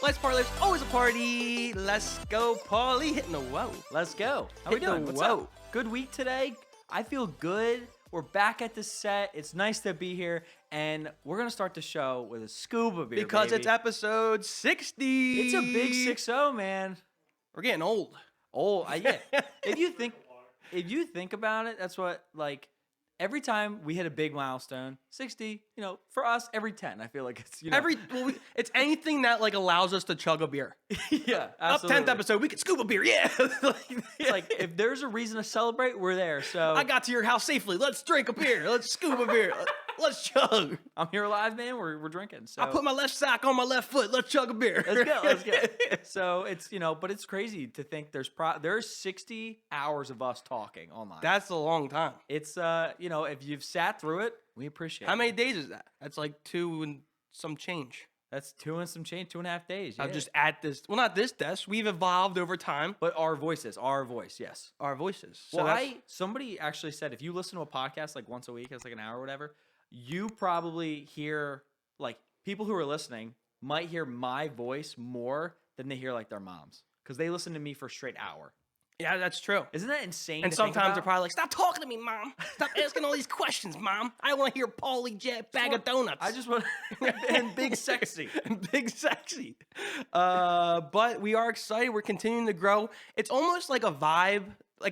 Life's party, life's always a party. Let's go, Paulie. Hitting the whoa. Let's go. How we doing? What's up? Good week today. I feel good. We're back at the set. It's nice to be here, and we're gonna start the show with a scuba beer Because baby. it's episode 60. It's a big 6-0, man. We're getting old. Yeah. If you think about it, that's what every time we hit a big milestone, 60. For us, every 10. I feel like it's It's anything that allows us to chug a beer. Yeah, Up absolutely. 10th episode, we can scuba beer. Yeah. It's like if there's a reason to celebrate, we're there. So I got to your house safely. Let's drink a beer. Let's scuba beer. Let's chug. I'm here live, man. We're drinking. So I put my left sock on my left foot. Let's chug a beer. Let's go. So it's but it's crazy to think there's 60 hours of us talking online. That's a long time. It's if you've sat through it, we appreciate it. How many days is that? That's like 2 and some change. That's 2 and some change, 2.5 days. Yeah. I'm just at this. Well, not this desk. We've evolved over time. But our voice, yes. Our voices. So Well, somebody actually said if you listen to a podcast like once a week, it's like an hour or whatever, you probably hear people who are listening might hear my voice more than they hear their moms because they listen to me for a straight hour. Yeah, that's true. Isn't that insane? And to sometimes think they're about? probably like, "Stop talking to me, Mom. Stop asking all these questions, Mom. I want to hear Paulie Jet bag of donuts." I just want and big sexy. Big sexy. But we are excited. We're continuing to grow. It's almost like a vibe.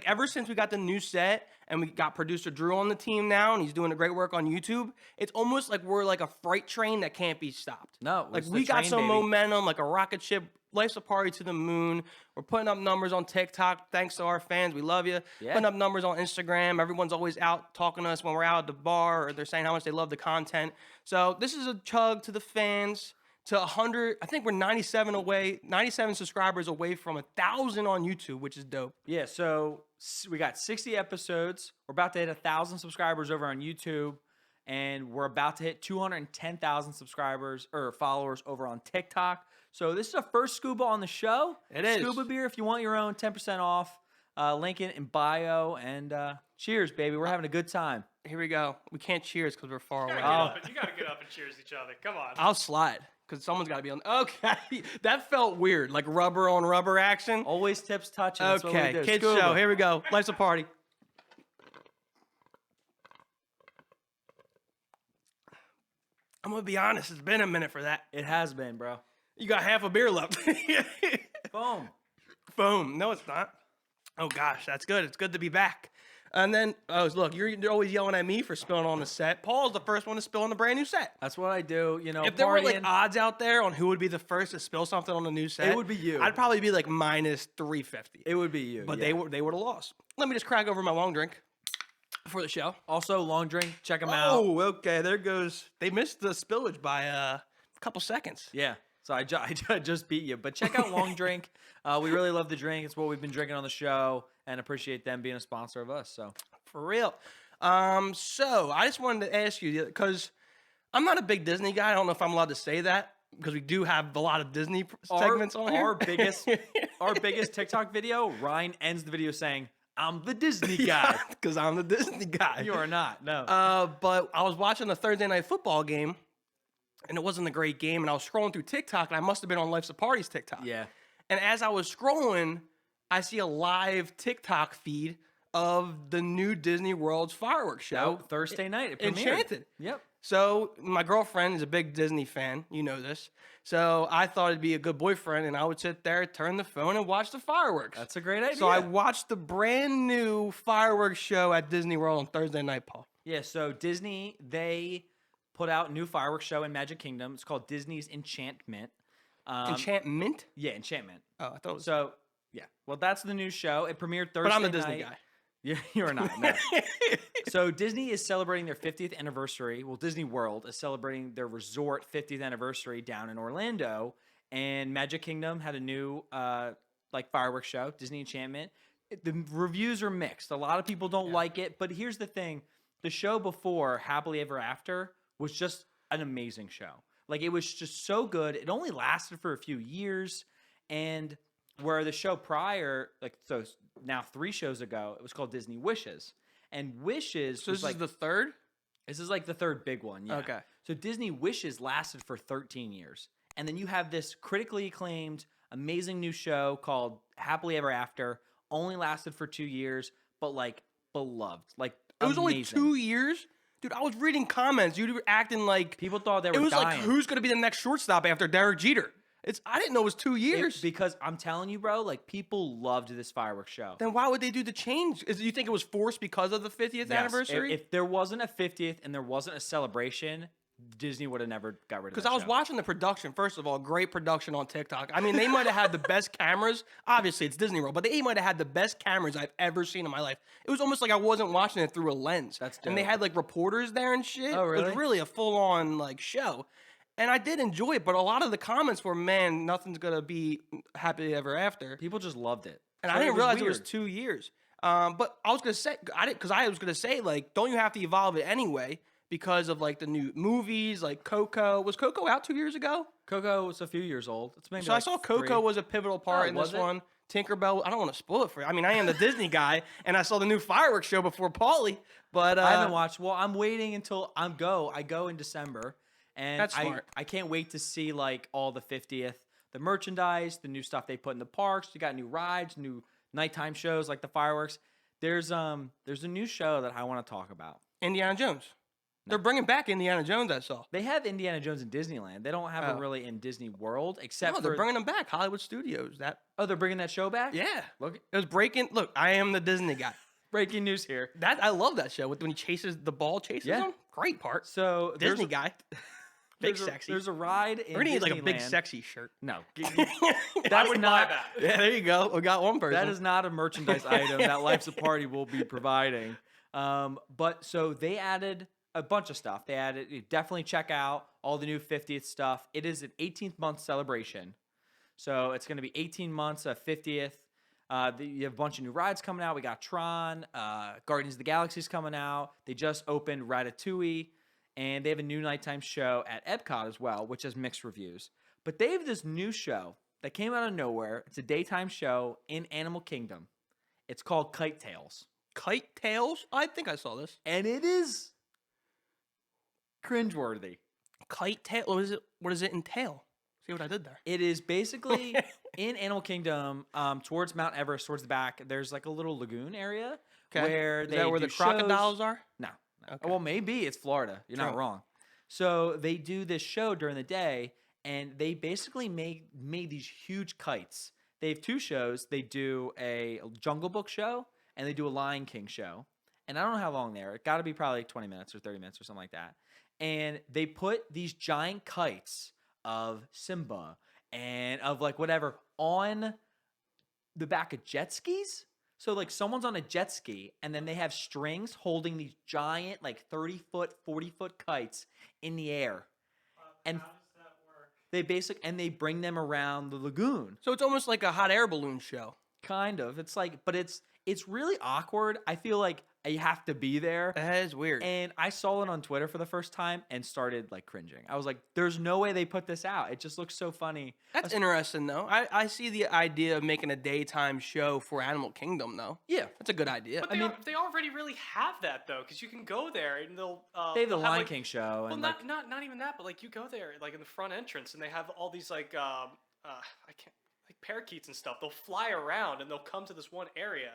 Ever since we got the new set and we got producer Drew on the team now and he's doing a great work on YouTube, it's almost like we're like a freight train that can't be stopped. No, it's we the got train, some baby. momentum, like a rocket ship. Life's a party to the moon. We're putting up numbers on TikTok. Thanks to our fans. We love you. Yeah. Putting up numbers on Instagram. Everyone's always out talking to us when we're out at the bar or they're saying how much they love the content. So this is a chug to the fans. To 100, I think we're 97 subscribers away from 1,000 on YouTube, which is dope. Yeah, so we got 60 episodes. We're about to hit 1,000 subscribers over on YouTube, and we're about to hit 210,000 subscribers or followers over on TikTok. So this is our first scuba on the show. It is. Scuba beer. If you want your own, 10% off. Link it in bio. And cheers, baby. We're having a good time. Here we go. We can't cheers because we're far away. You gotta get up and cheers each other. Come on. I'll slide because someone's got to be on. Okay, that felt weird, like rubber on rubber action. Always tips touching. That's what we Okay, do. kids Scuba. show. Here we go. Life's a party. I'm gonna be honest. It's been a minute for that. It has been, bro. You got half a beer left. Boom. Boom. No, it's not. Oh gosh, that's good. It's good to be back. And then, look, you're always yelling at me for spilling on the set. Paul's the first one to spill on the brand new set. That's what I do. If there were partying. odds out there on who would be the first to spill something on the new set, It would be you. I'd probably be minus 350. It would be you. But yeah. they would have lost. Let me just crack over my long drink for the show. Also, long drink. Check them out. Oh, okay. There goes. They missed the spillage by a couple seconds. Yeah. So I just beat you. But check out Long Drink. We really love the drink. It's what we've been drinking on the show and appreciate them being a sponsor of us. So For real. So I just wanted to ask you, because I'm not a big Disney guy. I don't know if I'm allowed to say that because we do have a lot of Disney segments on here. Our biggest TikTok video, Ryan ends the video saying, "I'm the Disney guy." Because I'm the Disney guy. You are not. No. But I was watching the Thursday night football game, and it wasn't a great game, and I was scrolling through TikTok, and I must have been on Life's a Party's TikTok. Yeah. And as I was scrolling, I see a live TikTok feed of the new Disney World's fireworks show. Thursday night. It premiered. Enchanted. Yep. So my girlfriend is a big Disney fan. You know this. So I thought it'd be a good boyfriend, and I would sit there, turn the phone, and watch the fireworks. That's a great idea. So I watched the brand new fireworks show at Disney World on Thursday night, Paul. Yeah, so Disney, they put out a new fireworks show in Magic Kingdom. It's called Disney's Enchantment. Enchantment? Yeah, Enchantment. Oh, I thought it was. So, yeah. Well, that's the new show. It premiered Thursday But I'm the night. Disney guy. Yeah, you're not. No. So Disney is celebrating their 50th anniversary. Well, Disney World is celebrating their resort 50th anniversary down in Orlando. And Magic Kingdom had a new fireworks show, Disney Enchantment. The reviews are mixed. A lot of people don't like it. But here's the thing. The show before, Happily Ever After, was just an amazing show. It was just so good. It only lasted for a few years. And where the show prior, now 3 shows ago, it was called Disney Wishes. And Wishes So was this is the third? This is the third big one. Yeah. Okay. So Disney Wishes lasted for 13 years. And then you have this critically acclaimed, amazing new show called Happily Ever After. Only lasted for 2 years, but like beloved. Like It was only amazing. 2 years? Dude, I was reading comments. You were acting like People thought they it were was dying. like who's going to be the next shortstop after Derek Jeter? I didn't know it was 2 years. Because I'm telling you, bro, like people loved this fireworks show. Then why would they do the change? You think it was forced because of the 50th Yes. anniversary? If there wasn't a 50th and there wasn't a celebration, Disney would have never got rid of it. Because I was watching the production. First of all, great production on TikTok. I mean, they might have had the best cameras. Obviously, it's Disney World, but they might have had the best cameras I've ever seen in my life. It was almost like I wasn't watching it through a lens. That's And they dope. had like reporters there and shit. Oh, It really? was really a full-on like show. And I did enjoy it, but a lot of the comments were, man, nothing's going to be happily ever after. People just loved it. And So I didn't realize it was weird. 2 years. But I was gonna say I was gonna say like, don't you have to evolve it anyway because of like the new movies like Coco? Was Coco out 2 years ago? Coco was a few years old. It's maybe So I like saw Coco 3. was a pivotal part Oh, in was this it? one. Tinkerbell. I don't want to spoil it for you. I mean, I am the Disney guy, and I saw the new fireworks show before Paulie. But I haven't watched. Well, I'm waiting until I go in December, and That's smart. I can't wait to see like all the 50th, the merchandise, the new stuff they put in the parks. You got new rides, new nighttime shows like the fireworks. There's a new show that I want to talk about. Indiana Jones. They're bringing back Indiana Jones. I saw. They have Indiana Jones in Disneyland. They don't have it really in Disney World, except No, they're for bringing them back. Hollywood Studios. they're bringing that show back. Yeah. Look, It was breaking. Look, I am the Disney guy. breaking news here. I love that show when he chases the ball, chases Yeah. him. Great part. So there's Disney a- guy. Big there's a- sexy. There's a ride in We're gonna need like a big Disneyland. sexy shirt. No, I that's would not. buy that. Yeah, there you go. We got one person. That is not a merchandise item that Life's a Party will be providing. But so they added a bunch of stuff. They added, you definitely check out all the new 50th stuff. It is an 18th month celebration. So it's going to be 18 months of 50th. You have a bunch of new rides coming out. We got Tron, Guardians of the Galaxy's coming out. They just opened Ratatouille, and they have a new nighttime show at Epcot as well, which has mixed reviews. But they have this new show that came out of nowhere. It's a daytime show in Animal Kingdom. It's called Kite Tales. Kite Tails. I think I saw this. And it is cringeworthy. Kite Tail. What does it entail? See what I did there? It is basically in Animal Kingdom, towards Mount Everest, towards the back. There's like a little lagoon area where Is they that where do the crocodiles shows. are? No. Okay. Well, maybe it's Florida. You're not True. wrong. So they do this show during the day, and they basically made these huge kites. They have 2 shows. They do a Jungle Book show, and they do a Lion King show. And I don't know how long they're. It got to be probably like 20 minutes or 30 minutes or something like that. And they put these giant kites of Simba and of like whatever on the back of jet skis. So like someone's on a jet ski and then they have strings holding these giant like 30-foot, 40-foot kites in the air. And How does that work? they bring them around the lagoon. So it's almost like a hot air balloon show. Kind of. It's like, but it's really awkward. I feel like you have to be there. That is weird. And I saw it on Twitter for the first time and started like cringing. I was like, there's no way they put this out. It just looks so funny. That's interesting, though. I see the idea of making a daytime show for Animal Kingdom, though. Yeah. That's a good idea. But they already really have that though, because you can go there and they'll. They have the they'll Lion like, King show. Well, And not even that, but like you go there like in the front entrance and they have all these like I can't like parakeets and stuff. They'll fly around and they'll come to this one area.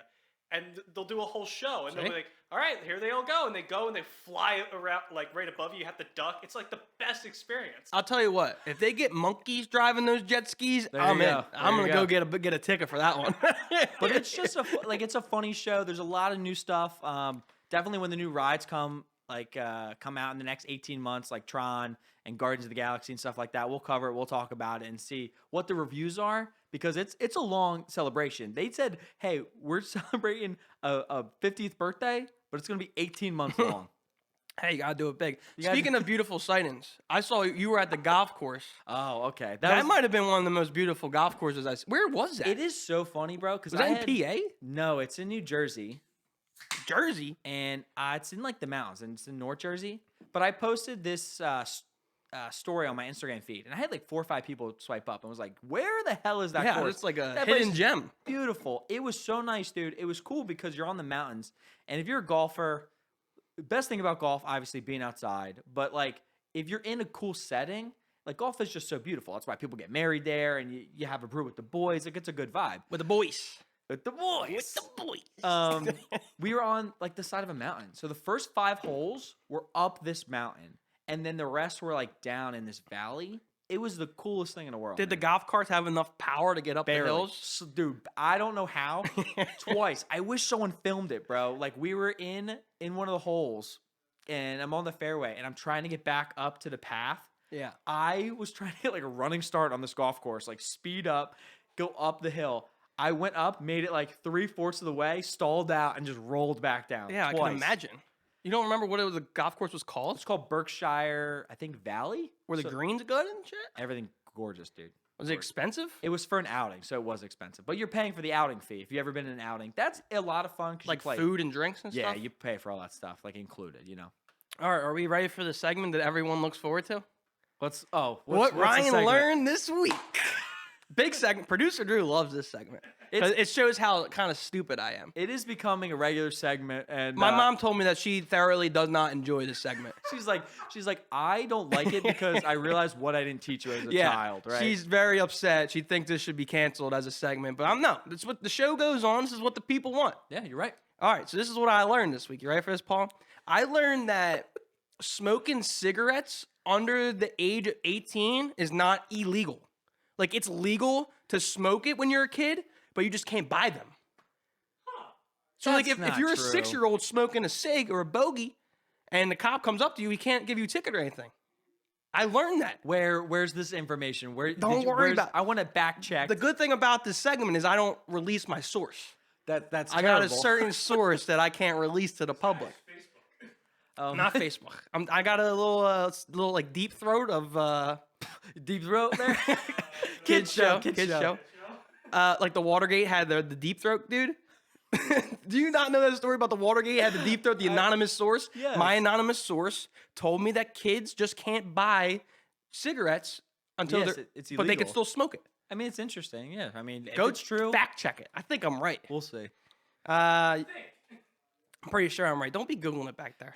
And they'll do a whole show, and they'll be like, "All right, here they all go," and they go and they fly around like right above you. You have to duck. It's like the best experience. I'll tell you what. If they get monkeys driving those jet skis, There I'm you in. go. I'm There gonna you go get a ticket for that one. but it's just it's a funny show. There's a lot of new stuff. Definitely when the new rides come out in the next 18 months, like Tron and Guardians of the Galaxy and stuff like that, we'll cover it. We'll talk about it and see what the reviews are, because it's a long celebration. They said, hey, we're celebrating a 50th birthday, but it's going to be 18 months long. Hey, you gotta do it big. gotta Speaking of beautiful sightings, I saw you were at the golf course. Oh, okay. That might have been one of the most beautiful golf courses I. Where was that? It is so funny, bro. Because Was that in PA? No, it's in New Jersey. Jersey. And it's in like the mountains, and it's in North Jersey. But I posted this story on my Instagram feed, and I had like 4 or 5 people swipe up and was like, "Where the hell is that Yeah, course?" it's like a That place hidden is gem. Beautiful. It was so nice, dude. It was cool because you're on the mountains, and if you're a golfer, the best thing about golf, obviously, being outside. But like, if you're in a cool setting, Like golf is just so beautiful. That's why people get married there, and you have a brew with the boys. Like it's a good vibe With the boys. with the boys. With the boys. We were on like the side of a mountain. So the first 5 holes were up this mountain, and then the rest were like down in this valley. It was the coolest thing in the world. Did the man. golf carts have enough power to get up the Barely. hills? Dude, I don't know how. Twice. I wish someone filmed it, bro. Like we were in one of the holes, and I'm on the fairway, and I'm trying to get back up to the path. Yeah. I was trying to get like a running start on this golf course, like speed up, go up the hill. I went up, made it like 3/4 of the way, stalled out, and just rolled back down. Yeah, twice. I can imagine. You don't remember what the golf course was called? It's called Berkshire, I think Valley. Were the So- greens good and shit? everything gorgeous, dude. Was it expensive? It was for an outing, so it was expensive. But you're paying for the outing fee. If you ever been in an outing, that's a lot of fun. 'Cause Like you play. food and drinks and Yeah, stuff? you pay for all that stuff, like included. All right, are we ready for the segment that everyone looks forward to? What's What what's the Ryan segment? learned this week. Big segment. Producer Drew loves this segment. It shows how kind of stupid I am. It is becoming a regular segment, and My mom told me that she thoroughly does not enjoy this segment. she's like, I don't like it because I realized what I didn't teach you as a child, right? She's very upset. She thinks this should be canceled as a segment, but I'm not. That's what the show goes on. This is what the people want. Yeah, you're right. All right, so this is what I learned this week. You ready for this, Paul? I learned that smoking cigarettes under the age of 18 is not illegal. Like, it's legal to smoke it when you're a kid, but you just can't buy them. So, like, That's if not you're a true. 6-year-old smoking a cig or a bogey, and the cop comes up to you, he can't give you a ticket or anything. I learned that. Where's this information? Don't worry about- I want to back check. The good thing about this segment is I don't release my source. That's I got a terrible. certain source that I can't release to the public. Not Facebook. I got a little like deep throat of deep throat there. kids show. Like the Watergate had the deep throat, dude. Do you not know that story about the Watergate had the deep throat? The anonymous source. Yes. My anonymous source told me that kids just can't buy cigarettes until Yes, they're, it's but they can illegal. still smoke it. I mean, it's interesting. Yeah, I mean, Go if it's true. Fact check it. I think I'm right. We'll see. I'm pretty sure I'm right. Don't be googling it back there.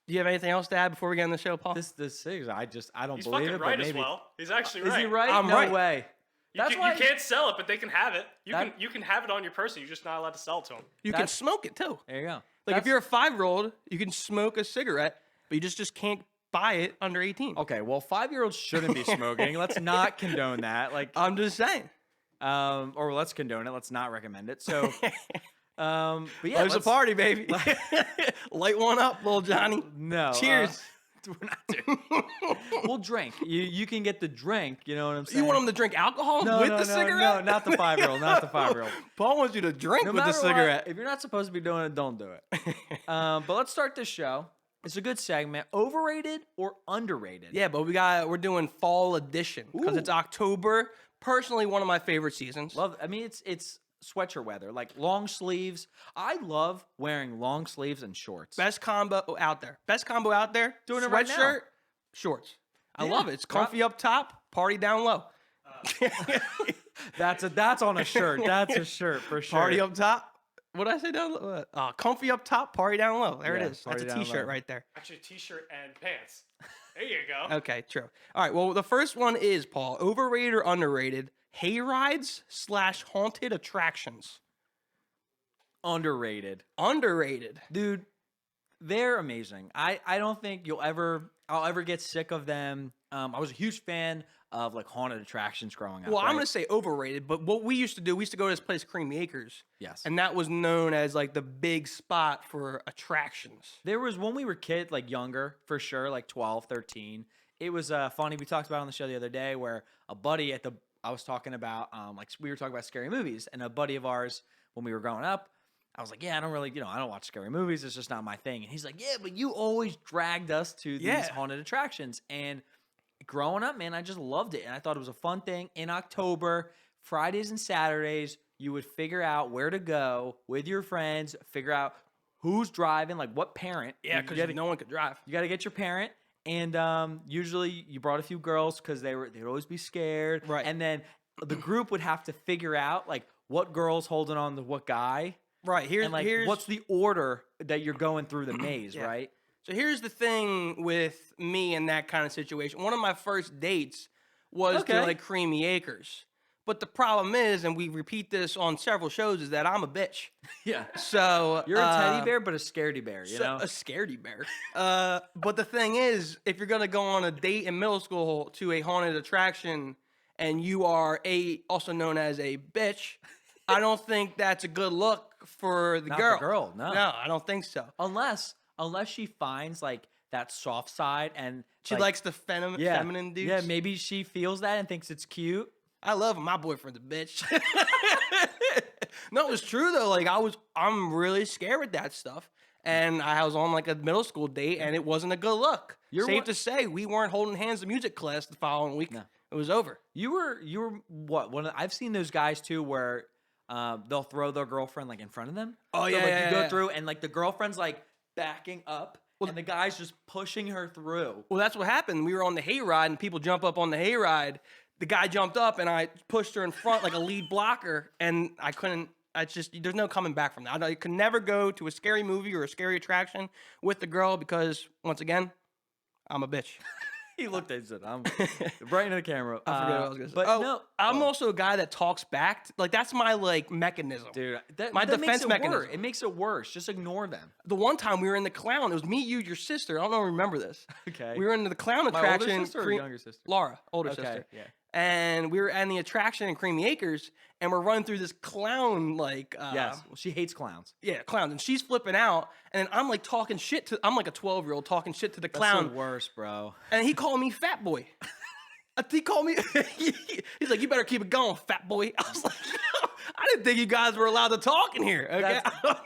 Do you have anything else to add before we get on the show, Paul? This is. I don't He's believe fucking it. right but as maybe. well. He's actually Is right. he right? I'm no right. way. You, That's can, why you can't sell it, but they can have it. That- You can have it on your person. You're just not allowed to sell it to them. You can That's- smoke it too. There you go. Like if you're a 5-year-old, you can smoke a cigarette, but you just can't buy it under 18. okay, well, 5-year-olds shouldn't be smoking. Let's not condone that. Like, I'm just saying. or let's condone it. Let's not recommend it. So, but yeah, There's a party, baby. Light one up, little Johnny. No. Cheers. We're not doing. We'll drink. You can get the drink. You know what I'm saying? You want him to drink alcohol No, with no, the no, cigarette? No, not the 5-year-old. Not the 5-year-old. Paul wants you to drink No with the matter what, cigarette. if you're not supposed to be doing it, don't do it. But let's start this show. It's a good segment. Overrated or underrated? Yeah, but we're doing fall edition because it's Ooh. October. Personally, one of my favorite seasons. Love. I mean, it's sweatshirt weather, like long sleeves. I love wearing long sleeves and shorts. Best combo out there. Best combo out there. Doing it right now. Sweatshirt, shorts. I Yeah. love it. It's comfy up top, party down low. That's on a shirt. That's a shirt for sure. Party up top. What did I say down low? Comfy up top, party down low. There Yeah, it is. That's party a down t-shirt low. right there. Actually, t-shirt and pants. There you go. Okay, true. All right, well, the first one is, Paul, overrated or underrated, hayrides / haunted attractions. Underrated, Underrated. dude. They're amazing. I don't think I'll ever get sick of them. I was a huge fan of like haunted attractions growing up. Well, I'm right? going to say overrated, but what we used to do, we used to go to this place, Creamy Acres, yes. and that was known as like the big spot for attractions. There was when we were kids, like younger, for sure, like 12, 13. It was funny. We talked about it on the show the other day where a buddy I was talking about, like we were talking about scary movies, and a buddy of ours, when we were growing up, I was like, yeah, I don't really, I don't watch scary movies. It's just not my thing. And he's like, yeah, but you always dragged us to these Yeah. haunted attractions. And growing up, man, I just loved it. And I thought it was a fun thing. In October, Fridays and Saturdays, you would figure out where to go with your friends, figure out who's driving, like what parent. Yeah, You because gotta- no one could drive. you got to get your parent. And usually you brought a few girls because they'd always be scared. Right. And then the group would have to figure out like what girl's holding on to what guy. Right, And like, what's the order that you're going through the maze, Yeah. right? So here's the thing with me in that kind of situation. One of my first dates was to Okay. like Creamy Acres. But the problem is, and we repeat this on several shows, is that I'm a bitch. Yeah. So You're a teddy bear, but a scaredy bear, you so- know? a scaredy bear. But the thing is, if you're gonna go on a date in middle school to a haunted attraction, and you are also known as a bitch, I don't think that's a good look for the Not girl. the girl, no. No, I don't think so. Unless she finds like that soft side and She like, likes the feminine dudes. Yeah, maybe she feels that and thinks it's cute. I love him. My boyfriend's a bitch. No, it's true though. Like I'm really scared with that stuff. And I was on like a middle school date, and it wasn't a good look. You're Safe one- to say, we weren't holding hands in music class the following week. No. It was over. You were what? I've seen those guys too where they'll throw their girlfriend like in front of them. Oh, So, yeah, like yeah, you go yeah. through and like the girlfriend's like backing up and the guy's just pushing her through. Well, that's what happened. We were on the hayride, and people jump up on the hayride. The guy jumped up, and I pushed her in front like a lead blocker, and I couldn't. There's no coming back from that. I could never go to a scary movie or a scary attraction with the girl because, once again, I'm a bitch. He looked at it. I'm right into the camera. I forget what I was gonna say. But Oh, no, I'm also a guy that talks back. Like that's my like mechanism. dude, my that defense makes it mechanism. worse. It makes it worse. Just ignore them. The one time we were in the clown, it was me, you, your sister. I don't know if you remember this. Okay. We were in the clown My older attraction. sister or younger sister? Laura, older Okay, sister. yeah. And we were at the attraction in Creamy Acres, and we're running through this clown like Yes. Well, she hates clowns. yeah, clowns, and she's flipping out, and then I'm like talking shit to. I'm like a 12-year-old talking shit to the clown, That's the worst, bro. and he called me fat boy. He called me. He's like, "You better keep it going, fat boy." I was like, "I didn't think you guys were allowed to talk in here." Okay,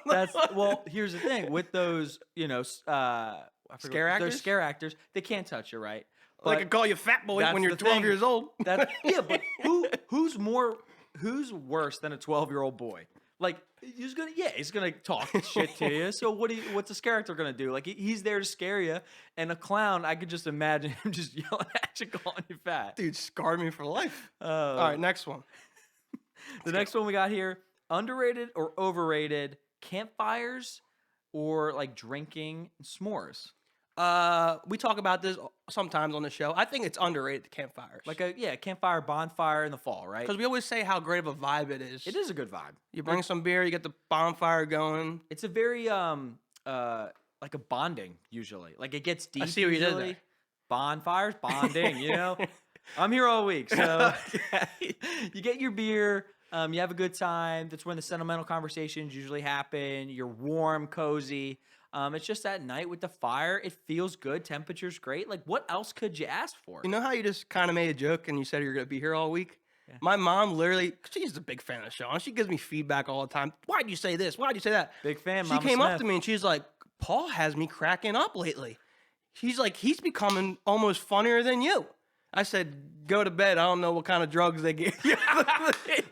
That's well. Here's the thing with those, I forget- Scare actors? Those scare actors, they can't touch you, right? I could call you fat boy that's when you're the 12 thing. years old. But who's worse than a 12-year-old boy? Like he's gonna talk shit to you. So what's a scare actor gonna do? Like he's there to scare you, and a clown, I could just imagine him just yelling at you, calling you fat. Dude, scarred me for life. All right, next one. The next one we got here: underrated or overrated campfires, or like drinking s'mores. We talk about this sometimes on the show. I think it's underrated, the campfires. Like a campfire bonfire in the fall, right? Because we always say how great of a vibe it is. It is a good vibe. You bring some beer, you get the bonfire going. It's a very like a bonding usually. Like it gets deep. see what you did usually. there. Bonfires, bonding. I'm here all week, so you get your beer. You have a good time. That's when the sentimental conversations usually happen. You're warm, cozy. It's just that night with the fire. It feels good. Temperature's great. Like, what else could you ask for? You know how you just kind of made a joke and you said you're going to be here all week? Yeah. My mom literally, she's a big fan of the show, and she gives me feedback all the time. Why'd you say this? Why'd you say that? Big fan, She Mama came up Smith. to me and she's like, Paul has me cracking up lately. She's like, he's becoming almost funnier than you. I said, go to bed. I don't know what kind of drugs they give you.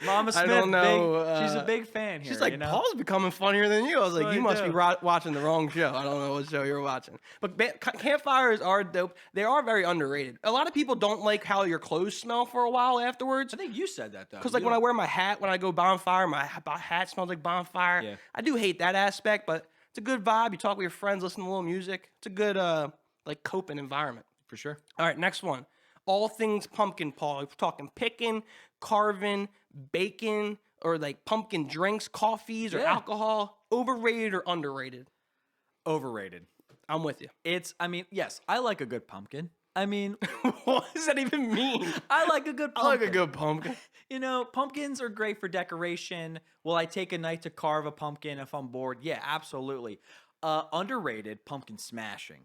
Mama Smith, I don't know. she's a big fan here. She's like, Paul's becoming funnier than you. I was like, what you I must do. be watching the wrong show. I don't know what show you're watching. But campfires are dope. They are very underrated. A lot of people don't like how your clothes smell for a while afterwards. I think you said that though. Because like when I wear my hat, when I go bonfire, my hat smells like bonfire. Yeah. I do hate that aspect, but it's a good vibe. You talk with your friends, listen to a little music. It's a good like coping environment. for sure. All right, next one. All things pumpkin, Paul. We're talking picking, carving, baking, or like pumpkin drinks, coffees, or Yeah. alcohol. Overrated or underrated? Overrated. I'm with you. Yes, I like a good pumpkin. What does that even mean? I like a good I pumpkin. like a good pumpkin. Pumpkins are great for decoration. Will I take a night to carve a pumpkin if I'm bored? Yeah, absolutely. Underrated, pumpkin smashing.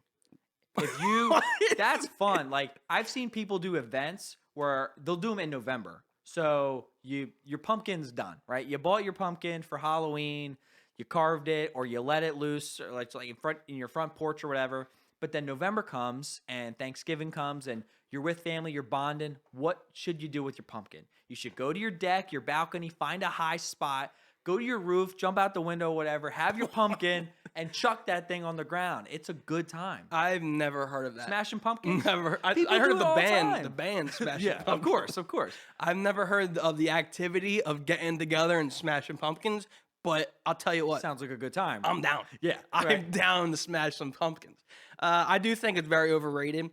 If you, that's fun. Like I've seen people do events where they'll do them in November. So your pumpkin's done, right? You bought your pumpkin for Halloween, you carved it, or you let it loose, or like in your front porch or whatever. But then November comes and Thanksgiving comes and you're with family, you're bonding. What should you do with your pumpkin? You should go to your deck, your balcony, find a high spot, go to your roof, jump out the window, whatever, have your pumpkin and chuck that thing on the ground. It's a good time. I've never heard of that. Smashing pumpkins? Never. I People heard do of it the all the band. time. The band smashing Yeah, pumpkins. of course. I've never heard of the activity of getting together and smashing pumpkins, But I'll tell you what, Sounds like a good time. I'm down. Yeah, I'm right. down to smash some pumpkins. I do think it's very overrated.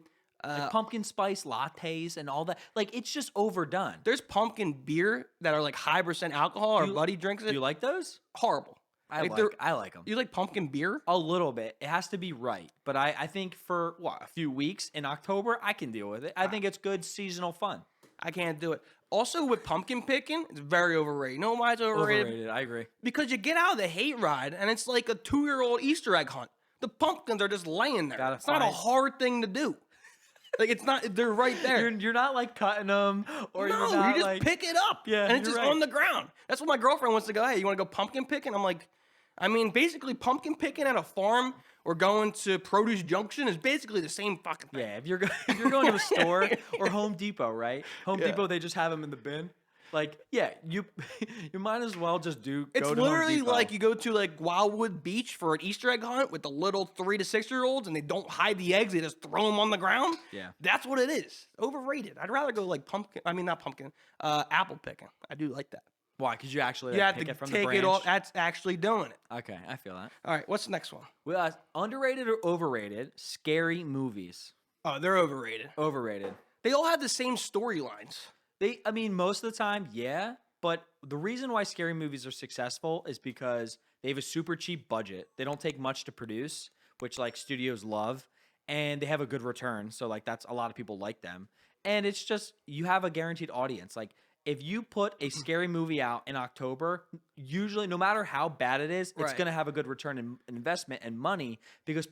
Like pumpkin spice lattes and all that. Like, it's just overdone. There's pumpkin beer that are like high percent alcohol. Our you- buddy drinks it. Do you like those? Horrible. they're- I like them. You like pumpkin beer? A little bit. It has to be right. But I think for a few weeks in October, I can deal with it. I think it's good seasonal fun. I can't do it. Also, with pumpkin picking, it's very overrated. You know why it's overrated? Overrated. I agree. Because you get out of the hate ride and it's like a 2-year-old Easter egg hunt. The pumpkins are just laying there. Gotta It's not a find- hard thing to do. Like, it's not, they're right there. You're not like cutting them or No, you're not you just like pick it up. Yeah, and it's you're just right. on the ground. That's what my girlfriend wants to go. Hey, you want to go pumpkin picking? I'm like, I mean, basically, pumpkin picking at a farm or going to Produce Junction is basically the same fucking thing. Yeah, if you're going to a store or Home Depot, right? Home Depot, they just have them in the bin. Like, yeah, you might as well just It's go to literally Home Depot. like you go to like Wildwood Beach for an Easter egg hunt with the little 3 to 6-year-olds and they don't hide the eggs, they just throw them on the ground. Yeah. That's what it is. Overrated. I'd rather go like apple picking. I do like that. Why? Because you actually You like, have pick to it from the take branch. it off. That's actually doing it. Okay, I feel that. All right, what's the next one? Well, underrated or overrated? Scary movies. Oh, they're overrated. Overrated. They all have the same storylines. I mean, most of the time, yeah. But the reason why scary movies are successful is because they have a super cheap budget. They don't take much to produce, which like studios love, and they have a good return. So like that's a lot of people like them. And it's just you have a guaranteed audience. Like if you put a scary movie out in October, usually no matter how bad it is, it's Right. going to have a good return in investment and money because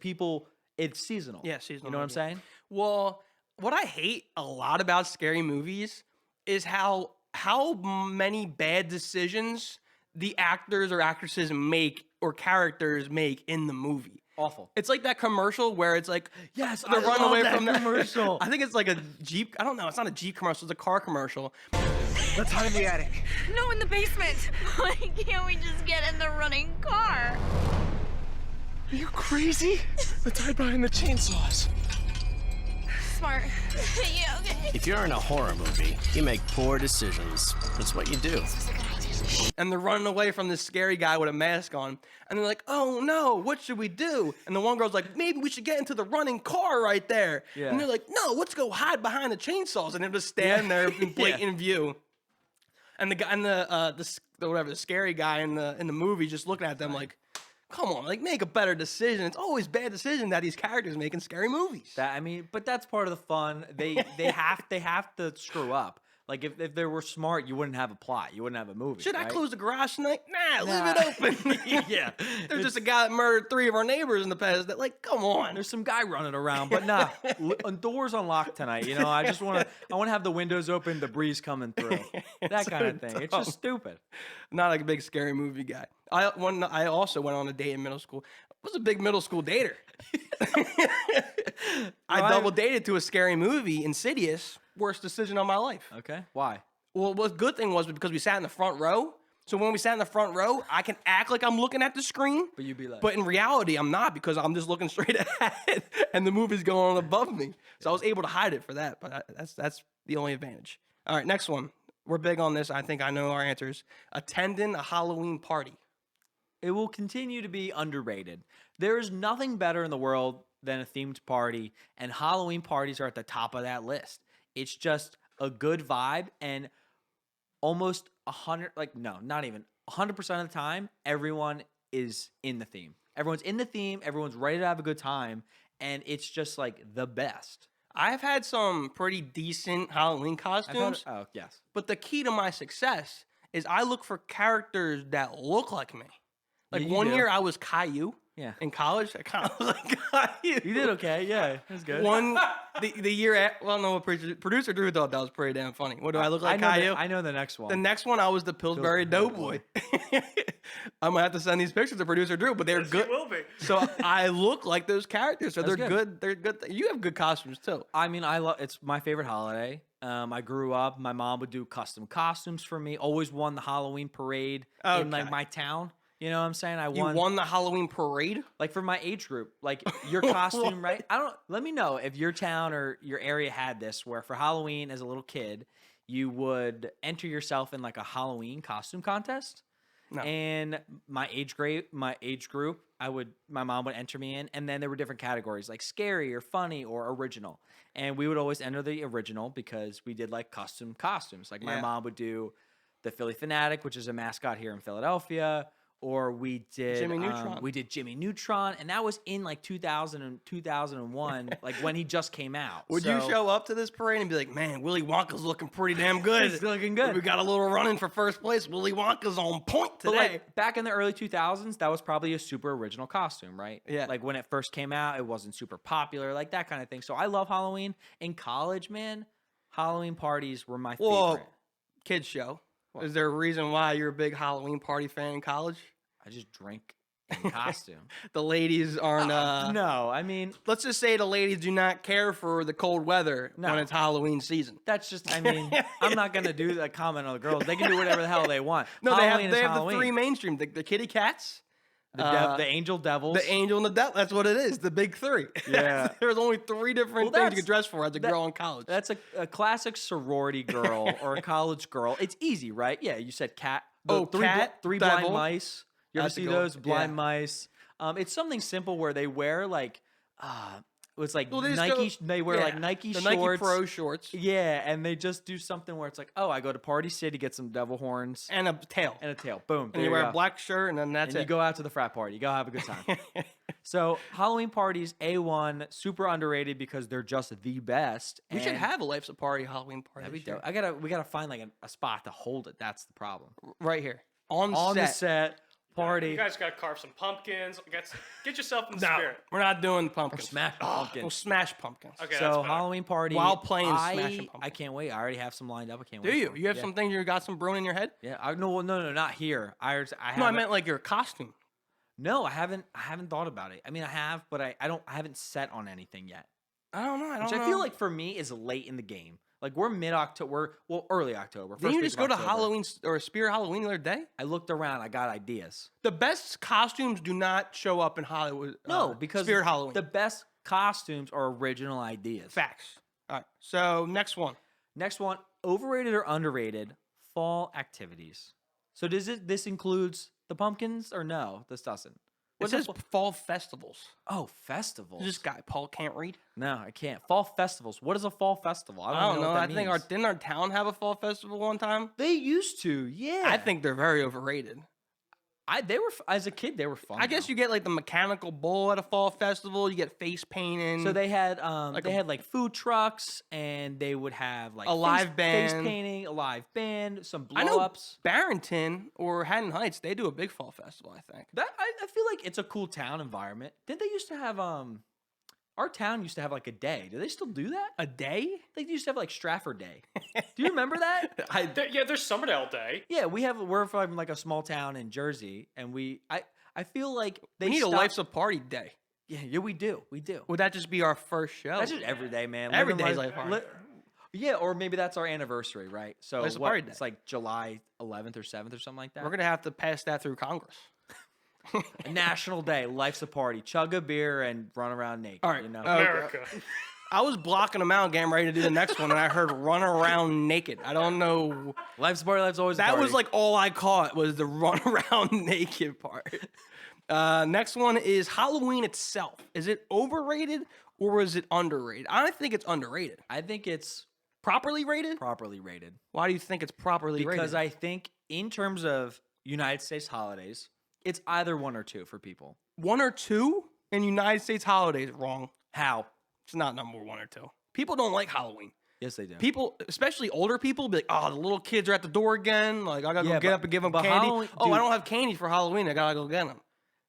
it's seasonal. Yeah, seasonal You know what I'm movie. saying? Well, what I hate a lot about scary movies is how many bad decisions the actors or actresses make or characters make in the movie. Awful. It's like that commercial where it's like, Yes, they're I running love away that from the commercial. I think it's like a Jeep. I don't know. It's not a Jeep commercial. It's a car commercial. Let's hide in the attic. No, in the basement. Why can't we just get in the running car? Are you crazy? Let's hide behind the chainsaws. Smart. Yeah, okay. If you're in a horror movie, you make poor decisions. That's what you do. And they're running away from this scary guy with a mask on. And they're like, oh no, what should we do? And the one girl's like, maybe we should get into the running car right there. Yeah. And they're like, no, let's go hide behind the chainsaws. And they're just standing there in blatant view. And the guy and the scary guy in the movie just looking at them like, come on, like make a better decision. It's always bad decision that these characters make in scary movies. But that's part of the fun. They have to screw up. Like if they were smart, you wouldn't have a plot. You wouldn't have a movie. Should I right? close the garage tonight? Nah, Nah. leave it open. Yeah. There's just a guy that murdered 3 of our neighbors in the past. That like, come on. There's some guy running around, but nah, doors unlocked tonight. You know, I want to have the windows open, the breeze coming through, that so kind of thing. It's dumb. just stupid. Not like a big scary movie guy. I also went on a date in middle school. I was a big middle school dater. I Right. double dated to a scary movie, Insidious. Worst decision of my life. Okay, why? Well, the good thing was because we sat in the front row. So when we sat in the front row, I can act like I'm looking at the screen. But you'd be like, But in reality, I'm not because I'm just looking straight ahead and the movie's going on above me. So I was able to hide it for that. But that's the only advantage. All right, next one. We're big on this. I think I know our answers. Attending a Halloween party. it will continue to be underrated. There is nothing better in the world than a themed party, and Halloween parties are at the top of that list. It's just a good vibe, and almost 100, like, no, not even 100% of the time, everyone is in the theme. Everyone's in the theme, everyone's ready to have a good time, and it's just like the best. I've had some pretty decent Halloween costumes, Oh, yes. but the key to my success is I look for characters that look like me. Like Yeah, you one do. year I was Caillou Yeah. in college. I kind of was like Caillou. You did okay, yeah. It was good. The year at, well, no, producer Drew thought that was pretty damn funny. What do I look like, Caillou? I know the next one. The next one, I was the Pillsbury Doughboy. I'm gonna have to send these pictures to producer Drew, but they're Yes, good. you will be. So I look like those characters, so That's they're good. good. They're good. You have good costumes too. I mean, I love. It's my favorite holiday. I grew up. My mom would do custom costumes for me. Always won the Halloween parade in like Okay. my town. You know what I'm saying? You won the Halloween parade. like for my age group. Like your costume, right? Let me know if your town or your area had this, where for Halloween as a little kid, you would enter yourself in like a Halloween costume contest. No. And my age group, my mom would enter me in, and then there were different categories like scary or funny or original. And we would always enter the original because we did like custom costumes. Like my Yeah. mom would do the Philly Fanatic, which is a mascot here in Philadelphia. Or we did Jimmy Neutron. we did Jimmy Neutron, and that was in like 2000 and 2001, like when he just came out. Would you So- show up to this parade and be like, man, Willy Wonka's looking pretty damn good. He's looking good. We got a little running for first place. Willy Wonka's on point But today. like back in the early 2000s, that was probably a super original costume, right? Yeah. Like when it first came out, it wasn't super popular, like that kind of thing. So I love Halloween. In college, man, Halloween parties were my Well, favorite. kids show. Is there a reason why you're a big Halloween party fan in college? I just drink in costume. The ladies aren't. No, I mean Let's just say the ladies do not care for the cold weather No. when it's Halloween season. that's just. I mean, I'm not gonna do that comment on the girls. They can do whatever the hell they want. No, Halloween they is have the Halloween. three mainstream: the kitty cats, the angel devils. the angel, and the devil. That's what it is. The big three. Yeah. There's only three different Well, things you could dress for as a girl in college. That's a classic sorority girl or a college girl. It's easy, right? Yeah, you said cat. Oh, cat, three devil. blind mice. You ever That's a see good one. those blind Yeah. mice? It's something simple where they wear like, it's like Well, they just Nike. go- They wear like yeah, Nike the shorts. Nike Pro shorts, Yeah, and they just do something where it's like, oh, I go to Party City, get some devil horns and a tail, and a tail. Boom. and there you wear go. a black shirt, and then that's and it. you go out to the frat party. You go have a good time. So Halloween parties, A1, super underrated because they're just the best. We should and have a Life's a Party Halloween party. that'd be this year. dope. We gotta find like a spot to hold it. That's the problem. Right here on On set. the set party. You guys got to carve some pumpkins. Get yourself in the No, spirit. we're not doing pumpkins. Smash pumpkin. We'll smash pumpkins. Okay, that's So better. Halloween party While playing I, Smashing Pumpkins. I can't wait. I already have some lined up. I can't Do wait. you? for 'em. You have Yeah. some things you got some brewing in your head? Yeah. No, not here. I No, I haven't- meant like your costume. No, I haven't thought about it. I mean, I have, but I haven't set on anything yet. I don't know. I don't Which know. I feel like for me is late in the game. Like we're mid-October, well, early October. Didn't first you week just of go to October. Halloween or Spirit Halloween the other day? I looked around. I got ideas. The best costumes do not show up in Hollywood. No, because Spirit Halloween. the best costumes are original ideas. Facts. All right. So next one. Next one, overrated or underrated fall activities. So this includes the pumpkins or no? This doesn't. It says fall festivals. Oh, festivals. This guy Paul can't read. No, I can't. Fall festivals. What is a fall festival? I don't know. What I that think means. didn't our town have a fall festival one time? They used to, yeah. I think they're very overrated. They were as a kid. They were fun. I guess though. you get like the mechanical bull at a fall festival. You get face painting. So they had like they a- had like food trucks, and they would have like A live face band. painting, a live band, some blow I know ups. Barrington or Haddon Heights, they do a big fall festival, I think. That I feel like it's a cool town environment. Didn't they used to have our town used to have like a day? Do they still do that? A day? They used to have like Stratford Day. Do you remember that? There's Summerdale Day. Yeah, we're from like a small town in Jersey, and I feel like they We need a stopped- Life's a Party day. Yeah, we do. Would that just be our first show? That's just every day, man. Every Living day's life- like party. Yeah, or maybe that's our anniversary, right? So Life's a what, party day. it's like July 11th or 7th or something like that. We're going to have to pass that through Congress. A national day, life's a party. Chug a beer and run around naked. All right, You know? America. I was blocking them out, getting ready to do the next one, and I heard run around naked. I don't know. Life's a party. Life's always a That party. was like all I caught was the run around naked part. Next one is Halloween itself. Is it overrated or is it underrated? I think it's underrated. I think it's Properly rated? properly rated Why do you think it's properly rated? because I think in terms of United States holidays, it's either one or two for people. One or two in United States holidays, wrong. How? It's not number one or two. People don't like Halloween. Yes, they do. People, especially older people, be like, "Oh, the little kids are at the door again. Like, I gotta Yeah, go get but- up and give them but candy. Halloween- Oh, I dude- don't have candy for Halloween. I gotta go get them."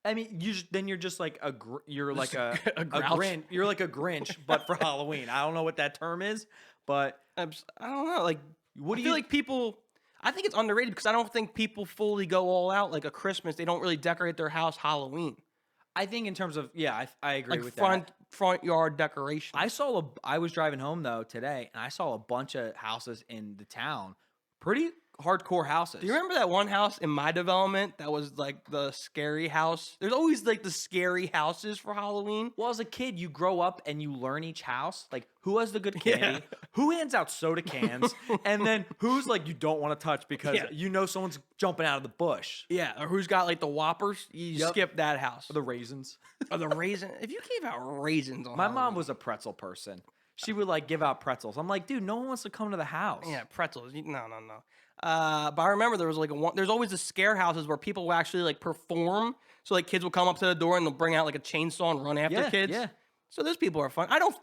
I mean, then you're just like you're like a Grouch. Grinch. You're like a Grinch, but for Halloween. I don't know what that term is, but I don't know. Like, What do I feel you- like people? I think it's underrated because I don't think people fully go all out. Like a Christmas, they don't really decorate their house Halloween. I think in terms of I agree Like with front that. front yard decoration. I was driving home though today, and I saw a bunch of houses in the town, pretty hardcore houses. Do you remember that one house in my development that was like the scary house? There's always like the scary houses for Halloween. Well, as a kid, you grow up and you learn each house, like who has the good candy, who hands out soda cans, and then who's like you don't want to touch because you know someone's jumping out of the bush. Yeah, or who's got like the Whoppers? You skip that house. Or the raisins. Or the raisin. If you gave out raisins on My mom Halloween. was a pretzel person. She would like give out pretzels. I'm like, dude, no one wants to come to the house. Yeah, pretzels. No. But I remember there was like there's always the scare houses where people will actually like perform. So like kids will come up to the door and they'll bring out like a chainsaw and run after kids. Yeah. So those people are fun. I don't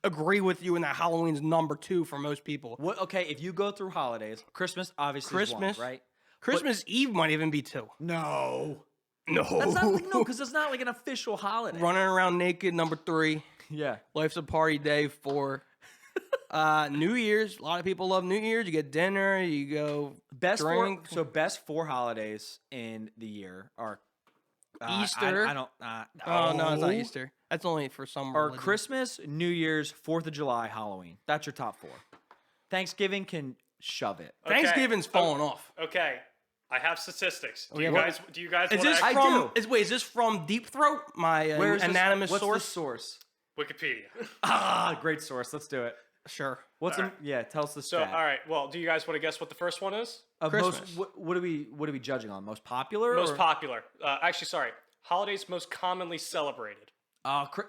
agree with you in that Halloween's number 2 for most people. What? Okay, if you go through holidays, Christmas obviously is one, right? Christmas Eve might even be 2. No. No. That's not like, no, because it's not like an official holiday. Running around naked, number 3. Yeah. Life's a party day, 4. New Year's. A lot of people love New Year's. You get dinner. You go drink. Best 4 holidays in the year are Easter. I don't. Oh no, it's not Easter. That's only for some. Or religion. Christmas, New Year's, 4th of July, Halloween. That's your top 4. Thanksgiving can shove it. Okay. Thanksgiving's falling off. Okay, I have statistics. Do yeah, you guys? Do you guys Is want this to? I from? do. Is this from Deep Throat? My anonymous What's source. the source? Wikipedia. Great source. Let's do it. Sure. Yeah, tell us the So, stat. all right. Well, do you guys want to guess what the first one is? Of Christmas. what are we judging on? Most popular? Most or? popular. Actually, sorry. Holidays most commonly celebrated.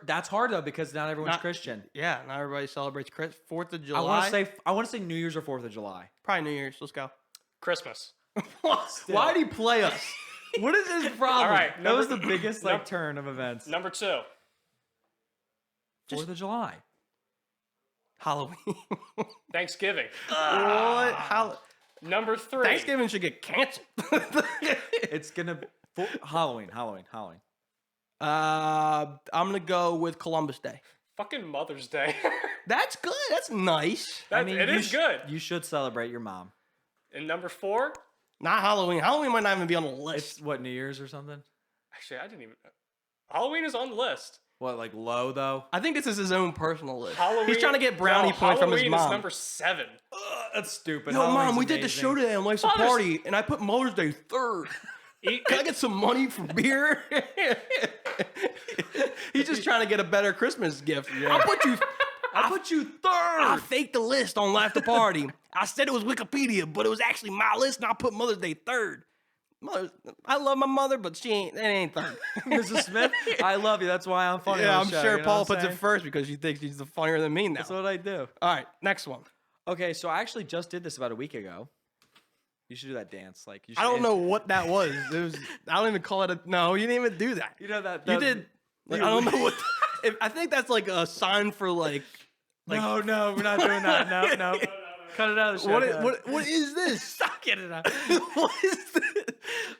That's hard though because not everyone's Christian. Yeah, not everybody celebrates 4th of I July. want to say New Year's or 4th of July. Probably New Year's. Let's go. Christmas. Why did he play us? What is his problem? All right. That was the biggest turn of events. Number 2. 4th of July. Halloween. Thanksgiving. What? Number 3. Thanksgiving should get canceled. It's gonna Halloween. I'm gonna go with Columbus Day. Fucking Mother's Day. That's good. That's nice. It is good. You should celebrate your mom. And number 4. Not Halloween. Halloween might not even be on the list. It's what, New Year's or something? Actually, I didn't even. Halloween is on the list. What, like low though? I think this is his own personal list. Halloween. He's trying to get brownie points from his Halloween mom. is number 7. That's stupid. Yo, Halloween's Mom, we did the amazing. show today on Life's a Mother's- Party, and I put Mother's Day 3rd. Can I get some money for beer? He's just trying to get a better Christmas gift. I put you 3rd. I faked the list on Life the Party. I said it was Wikipedia, but it was actually my list, and I put Mother's Day 3rd. I love my mother, but it ain't 3rd. Mrs. Smith, I love you. That's why I'm funny. Yeah, on I'm the show, sure you know Paul what I'm puts it saying? first because she thinks she's funnier than me now. That's what I do. All right, next one. Okay, so I actually just did this about a week ago. You should do that dance. Like you should I don't know what that was. I don't even call it no, you didn't even do that. You know that You did. Like, I don't know what. I think that's like a sign for like. No, we're not doing that. No. Cut it out of the show. What is this? Stop getting it out. What is this?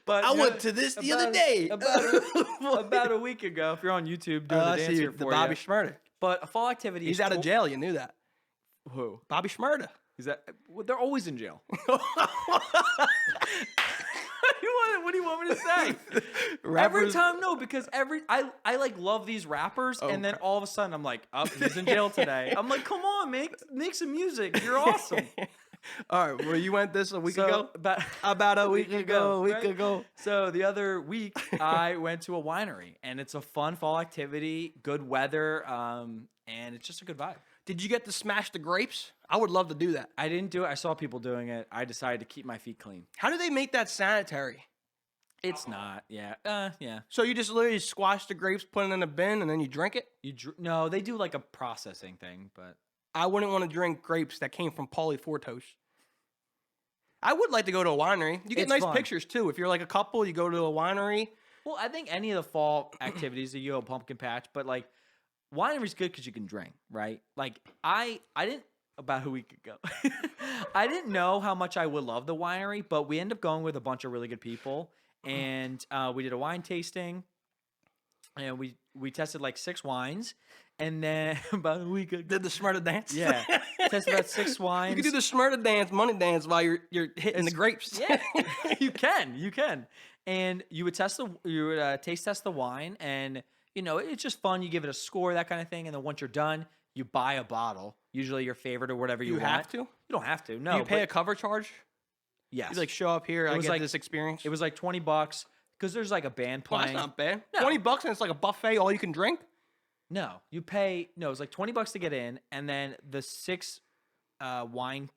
But I you went know, to this the about- other day. about a week ago. If you're on YouTube, doing I the dance see here the for Bobby you. Schmurda. But a fall activity. He's is out of jail. You knew that. Who? Bobby Schmurda. Is that? Well, they're always in jail. What do you want me to say? Every Rappers- time, no, because I like love these rappers, and then all of a sudden I'm like, oh, he's in jail today. I'm like, come on, make some music. You're awesome. All right. Well, you went this a week ago. About a week ago. A week right? ago. So the other week, I went to a winery, and it's a fun fall activity, good weather, and it's just a good vibe. Did you get to smash the grapes? I would love to do that. I didn't do it. I saw people doing it. I decided to keep my feet clean. How do they make that sanitary? It's not. Yeah. Yeah. So you just literally squash the grapes, put it in a bin, and then you drink it? No, they do like a processing thing, but I wouldn't want to drink grapes that came from Polyfortos. I would like to go to a winery. You get It's nice fun. pictures too. If you're like a couple, you go to a winery. well, I think any of the fall activities, you go pumpkin patch, but like winery's good because you can drink, right? Like I didn't about a week ago. I didn't know how much I would love the winery, but we ended up going with a bunch of really good people, and we did a wine tasting, and we tested like 6 wines, and then about a week ago, Did the Smurda dance? yeah, tested about 6 wines. You can do the Smurda dance, money dance while you're hitting the grapes. Yeah, you can, and you would taste test the wine, and you know it's just fun. You give it a score, that kind of thing, and then once you're done, you buy a bottle, usually your favorite or whatever you want. have to? You don't have to. No, Do you pay but a cover charge? Yes. You like show up here, I was get like- this experience. It was like $20 because there's like a band well, playing. that's not bad. No. $20 and it's like a buffet, all you can drink. No, you pay. No, it's like $20 to get in, and then the 6 wine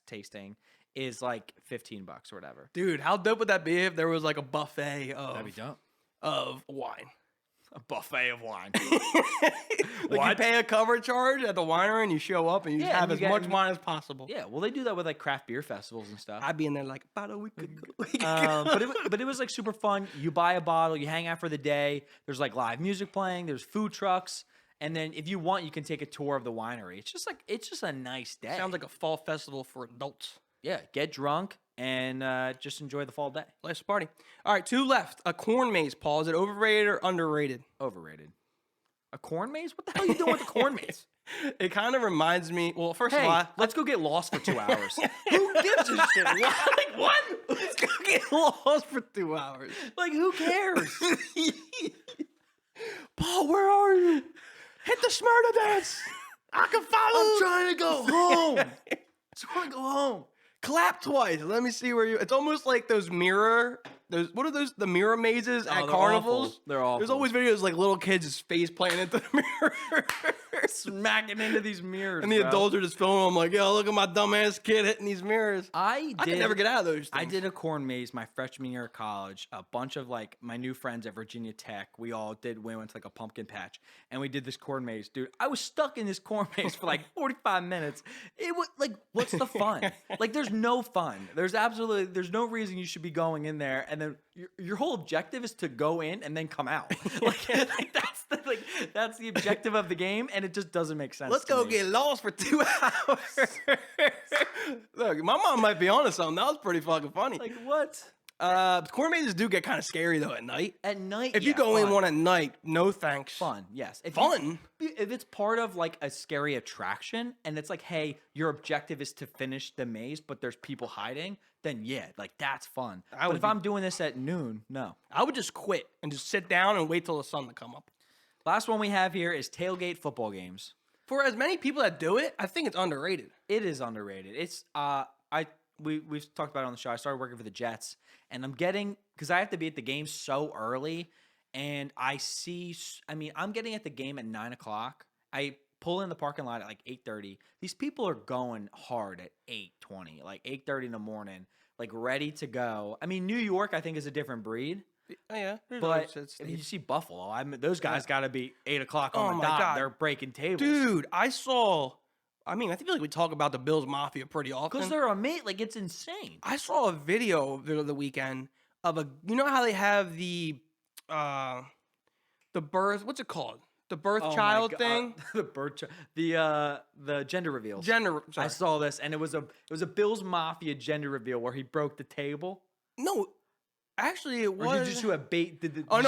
tasting is like $15 or whatever. Dude, how dope would that be if there was like a buffet dope. of wine? A buffet of wine. Like you pay a cover charge at the winery and you show up and you Yeah, have and as you much get- wine as possible. Yeah, well, they do that with like craft beer festivals and stuff. I'd be in there like about a week ago. But it was like super fun. You buy a bottle, you hang out for the day. There's like live music playing. There's food trucks, and then if you want, you can take a tour of the winery. It's just a nice day. Sounds like a fall festival for adults. Yeah, get drunk and just enjoy the fall day. Life's a party. All right, 2 left. A corn maze, Paul. Is it overrated or underrated? Overrated. A corn maze? What the hell are you doing with the corn maze? It kind of reminds me. Well, first of Hey, all, let's go get lost for 2 hours. Who gives a shit? Like what? let's go get lost for 2 hours. Like who cares? Paul, where are you? Hit the Smyrna dance. I can follow. I'm trying to go home. I just want to go home. Clap twice. Let me see where you. It's almost like those mirror. Those what are those? The mirror mazes at they're carnivals. awful. They're awful. There's always videos like little kids just face planting into the mirror, Smacking into these mirrors. and the bro. adults are just filming them like, "Yo, look at my dumbass kid hitting these mirrors." I can never get out of those. Things. I did a corn maze my freshman year of college. A bunch of like my new friends at Virginia Tech. We all did. We went to like a pumpkin patch, and we did this corn maze. Dude, I was stuck in this corn maze for like 45 minutes. It was like, what's the fun? Like, there's no fun. There's no reason you should be going in there, and then your whole objective is to go in and then come out. That's the objective of the game, and it just doesn't make sense. Let's to go me. get lost for 2 hours. Look, my mom might be onto something. That was pretty fucking funny. Like what? Corn mazes do get kind of scary though at night. At night, If you go in one at night, no thanks. fun, yes. If Fun? if it's part of like a scary attraction, and it's like, hey, your objective is to finish the maze, but there's people hiding, then yeah, like that's fun. But would if be- I'm doing this at noon, no. I would just quit and just sit down and wait till the sun to come up. Last one we have here is tailgate football games. For as many people that do it, I think it's underrated. It is underrated. It's we've talked about it on the show. I started working for the Jets, and I'm getting because I have to be at the game so early, and I'm getting at the game at 9 o'clock. I pull in the parking lot at like 8:30. These people are going hard at 8:20, like 8:30 in the morning, like ready to go. I mean, New York, I think, is a different breed. Oh yeah, But I mean, you see Buffalo. Those guys got to be 8 o'clock Oh on the my dot. God. They're breaking tables. dude, I saw. I mean, I feel like we talk about the Bills Mafia pretty often. Because they're like it's insane. I saw a video the weekend of you know how they have the birth. What's it called? The birth Oh my child God. thing. the birth the gender reveals. Gender. I Sorry. saw this, and it was a Bills Mafia gender reveal where he broke the table. No, actually, it Or was. did you just do a bait? Oh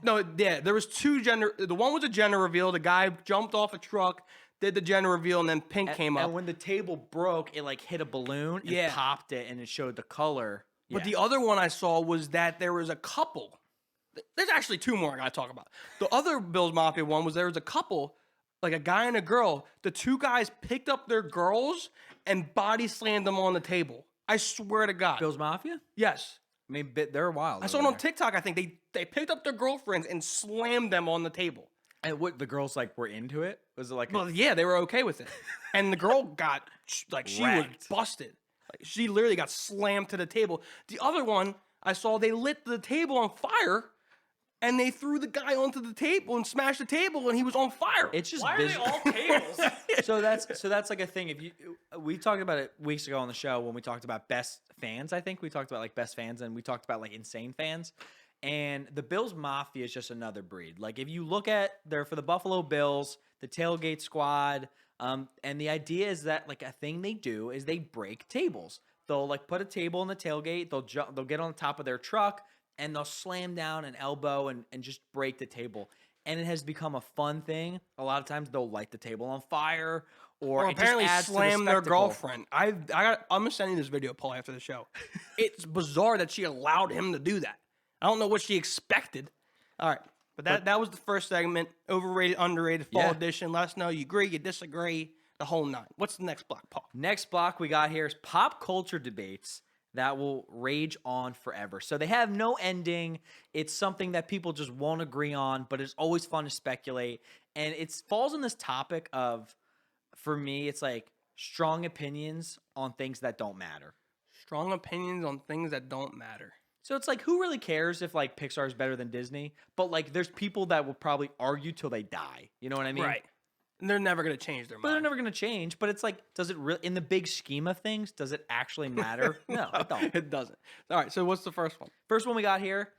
no! Yeah, there was 2 gender. The one was a gender reveal. The guy jumped off a truck, did the gender reveal, and then Pink came up. And when the table broke, it like hit a balloon and Yeah. popped it, and it showed the color. But Yeah. the other one I saw was that there was a couple. There's actually 2 more I gotta talk about. The other Bills Mafia one was there was a couple, like a guy and a girl. The 2 guys picked up their girls and body slammed them on the table. I swear to God. Bills Mafia. Yes. I mean, they're wild. I saw it on TikTok. I think they picked up their girlfriends and slammed them on the table. And what the girls like were into it? Was it like? Well, yeah, they were okay with it. And the girl got like she was Wrecked. busted. Like she literally got slammed to the table. The other one I saw, they lit the table on fire, and they threw the guy onto the table and smashed the table, and he was on fire. It's just Why are they busy. all tables? so that's like a thing. If we talked about it weeks ago on the show when we talked about best fans. I think we talked about like best fans, and we talked about like insane fans. And the Bills Mafia is just another breed. Like if you look at for the Buffalo Bills, the tailgate squad, and the idea is that like a thing they do is they break tables. They'll like put a table in the tailgate. They'll get on the top of their truck and they'll slam down an elbow and just break the table. And it has become a fun thing. A lot of times they'll light the table on fire or it apparently just adds slam to the their spectacle. girlfriend. I'm gonna send you this video, Paul, after the show. It's bizarre that she allowed him to do that. I don't know what she expected. All right, but that was the first segment. Overrated, underrated, fall Yeah. edition. Let us know you agree, you disagree, the whole 9. What's the next block, Paul? Next block we got here is pop culture debates. that will rage on forever. So they have no ending. It's something that people just won't agree on, but it's always fun to speculate. And it falls on this topic of, for me, it's like strong opinions on things that don't matter. Strong opinions on things that don't matter. So it's like, who really cares if like Pixar is better than Disney? But like, there's people that will probably argue till they die. You know what I mean? Right. And they're never going to change their But they're mind. never going to change. But it's like, does it really, in the big scheme of things, does it actually matter? No, it don't. It doesn't. All right, so what's the first one? First one we got here,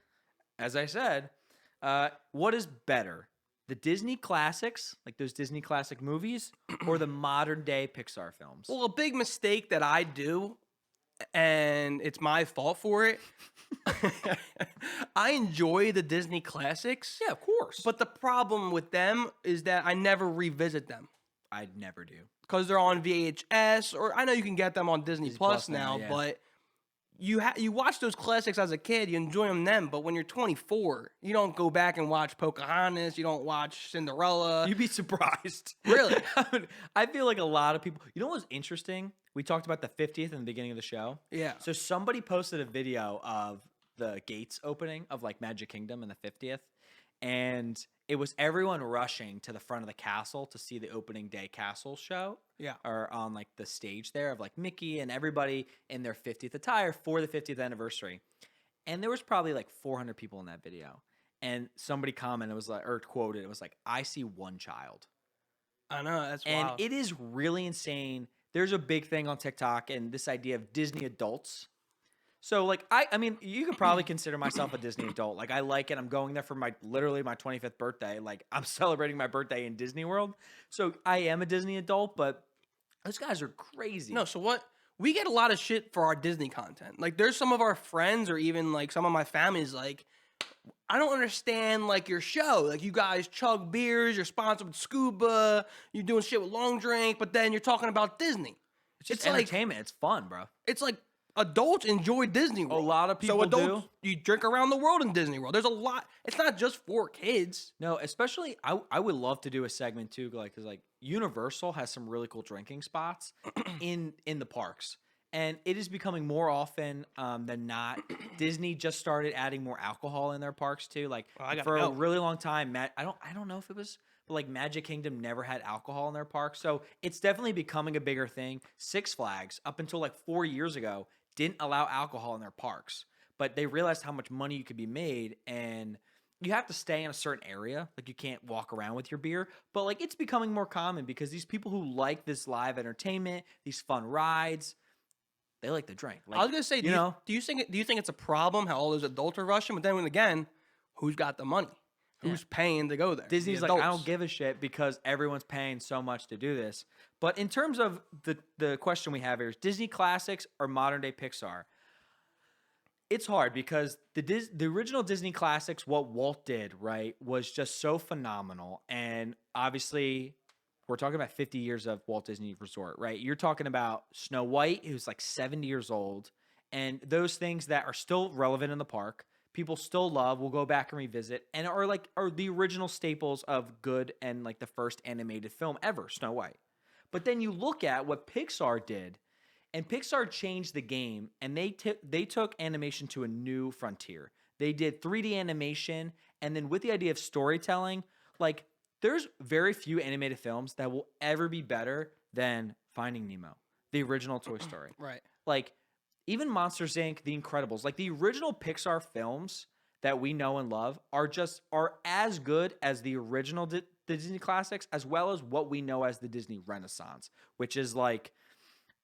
as I said, what is better? The Disney classics, like those Disney classic movies, or the modern day Pixar films? Well, a big mistake that I do, and it's my fault for it, I enjoy the Disney classics. Yeah, of course. But the problem with them is that I never revisit them I'd never do. because they're on VHS, or I know you can get them on Disney Plus now, yeah. but you watch those classics as a kid, you enjoy them then, but when you're 24, you don't go back and watch Pocahontas, you don't watch Cinderella. You'd be surprised. Really? I feel like a lot of people. You know what's interesting? We talked about the 50th in the beginning of the show. Yeah. So somebody posted a video of the gates opening of like Magic Kingdom in the 50th, and it was everyone rushing to the front of the castle to see the opening day castle show. Yeah. Or on like the stage there of like Mickey and everybody in their 50th attire for the 50th anniversary. And there was probably like 400 people in that video. And somebody commented, it was like, or quoted, it was like, I see one child. I know, that's And wild. it is really insane. There's a big thing on TikTok and this idea of Disney adults. So like I mean, you could probably consider myself a Disney adult. Like I like it. I'm going there for literally my 25th birthday. Like I'm celebrating my birthday in Disney World. So I am a Disney adult, but those guys are crazy. No, so what? We get a lot of shit for our Disney content. Like, there's some of our friends or even, like, some of my family's like, I don't understand, like, your show. Like, you guys chug beers, you're sponsored with Scuba, you're doing shit with Long Drink, but then you're talking about Disney. it's just like- entertainment. It's fun, bro. It's like adults enjoy Disney World. lot of people So adults, do. you drink around the world in Disney World. There's a lot. It's not just for kids. No, especially I would love to do a segment too, like because like Universal has some really cool drinking spots in the parks, and it is becoming more often than not. Disney just started adding more alcohol in their parks too. Like Well, I gotta for go. a really long time, I don't know if it was, but like Magic Kingdom never had alcohol in their parks, so it's definitely becoming a bigger thing. Six Flags up until like 4 years ago didn't allow alcohol in their parks, but they realized how much money you could be made, and you have to stay in a certain area. Like you can't walk around with your beer, but like it's becoming more common because these people who like this live entertainment, these fun rides, they like to drink. Like, I was gonna say, do you think it's a problem how all those adults are rushing? But then again, who's got the money? Who's paying to go there? Disney's The like, I adults. don't give a shit because everyone's paying so much to do this. But in terms of the question we have here is Disney classics or modern day Pixar? It's hard because the original Disney classics, what Walt did, right, was just so phenomenal. And obviously, we're talking about 50 years of Walt Disney Resort, right? You're talking about Snow White, who's like 70 years old, and those things that are still relevant in the park, people still love, will go back and revisit, and are the original staples of good and like the first animated film ever, Snow White. But then you look at what Pixar did, and Pixar changed the game, and they took animation to a new frontier. They did 3D animation, and then with the idea of storytelling, like there's very few animated films that will ever be better than Finding Nemo, the original Toy Story. Right. Like even Monsters Inc., The Incredibles, like the original Pixar films that we know and love are as good as the original Disney classics, as well as what we know as the Disney Renaissance, which is like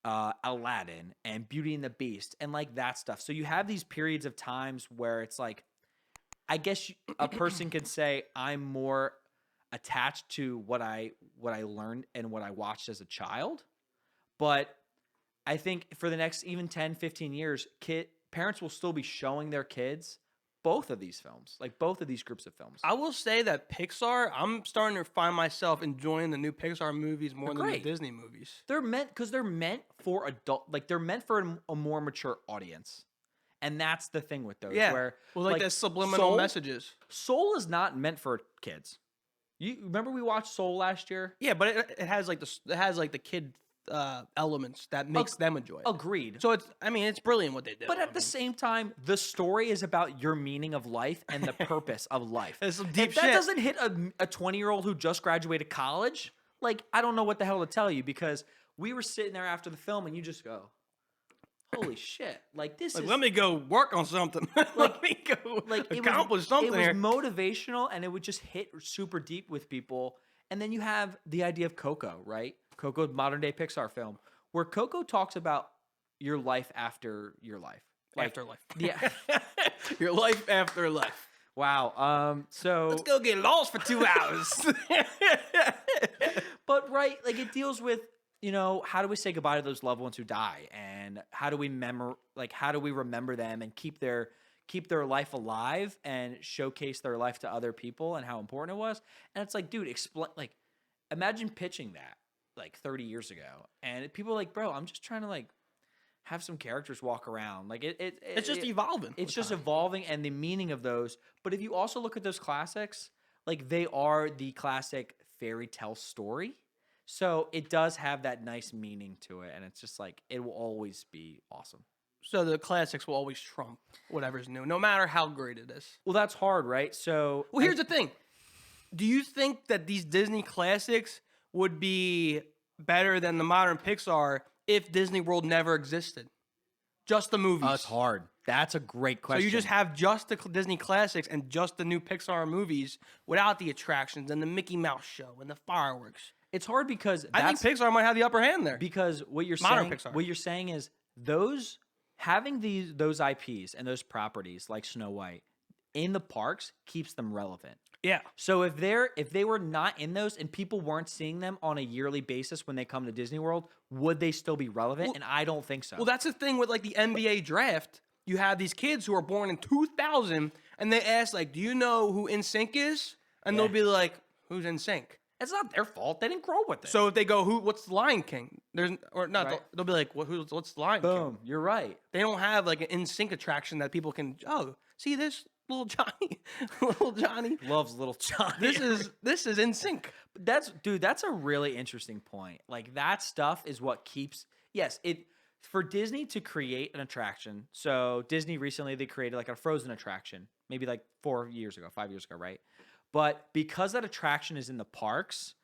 Aladdin and Beauty and the Beast and like that stuff. So you have these periods of times where it's like, I guess a person could say I'm more attached to what I learned and what I watched as a child. But I think for the next even 10, 15 years, parents will still be showing their kids both of these films, like both of these groups of films. I will say that Pixar, I'm starting to find myself enjoying the new Pixar movies more than the great. Disney movies. They're meant for adult, like they're meant for a more mature audience. And that's the thing with those. Yeah. Where Well, like the subliminal Soul- messages. Soul is not meant for kids. You remember we watched Soul last year? Yeah, but it has like the kid elements that makes them enjoy it. Agreed. So it's brilliant what they do. But at the same time, the story is about your meaning of life and the purpose of life. It's some deep if that shit. doesn't hit a 20-year-old who just graduated college, like, I don't know what the hell to tell you, because we were sitting there after the film and you just go, holy shit. Like, this is... let me go work on something. Let me go accomplish something It here. was motivational, and it would just hit super deep with people. And then you have the idea of Coco, right? Coco, modern-day Pixar film, where Coco talks about your life after your life. Like, Afterlife. Yeah. Your life after life. Wow. So... Let's go get lost for 2 hours. But, right, like, it deals with, how do we say goodbye to those loved ones who die, and how do we remember them and keep their life alive and showcase their life to other people and how important it was. And it's like, dude, imagine pitching that like 30 years ago, and people are like, bro, I'm just trying to like have some characters walk around. Like it's just evolving. It's just evolving, and the meaning of those. But if you also look at those classics, like, they are the classic fairy tale story. So it does have that nice meaning to it, and it's just like, it will always be awesome. So the classics will always trump whatever's new, no matter how great it is. Well, that's hard, right? So, Well, here's the thing. Do you think that these Disney classics would be better than the modern Pixar if Disney World never existed? Just the movies. It's hard. That's a great So question. you just have just the Disney classics and just the new Pixar movies without the attractions and the Mickey Mouse show and the fireworks. It's hard because I think Pixar might have the upper hand there. because what you're Modern saying, Pixar. what you're saying is having those IPs and those properties like Snow White in the parks keeps them relevant. Yeah. So if they were not in those and people weren't seeing them on a yearly basis when they come to Disney World, would they still be relevant? And I don't think so. Well, that's the thing with like the NBA draft. You have these kids who are born in 2000 and they ask like, do you know who NSYNC is? And they'll be like, who's NSYNC? It's not their fault. They didn't grow with it. So if they go, what's the Lion King? There's or not. Right. They'll be like, what's the Lion King? boom, you're right. They don't have like an NSYNC attraction that people can. Oh, see this little Johnny, little Johnny. Loves little Johnny. This is NSYNC. That's a really interesting point. Like, that stuff is what keeps. Yes, for Disney to create an attraction. So Disney recently, they created like a Frozen attraction, maybe like 5 years ago, right? But because that attraction is in the parks,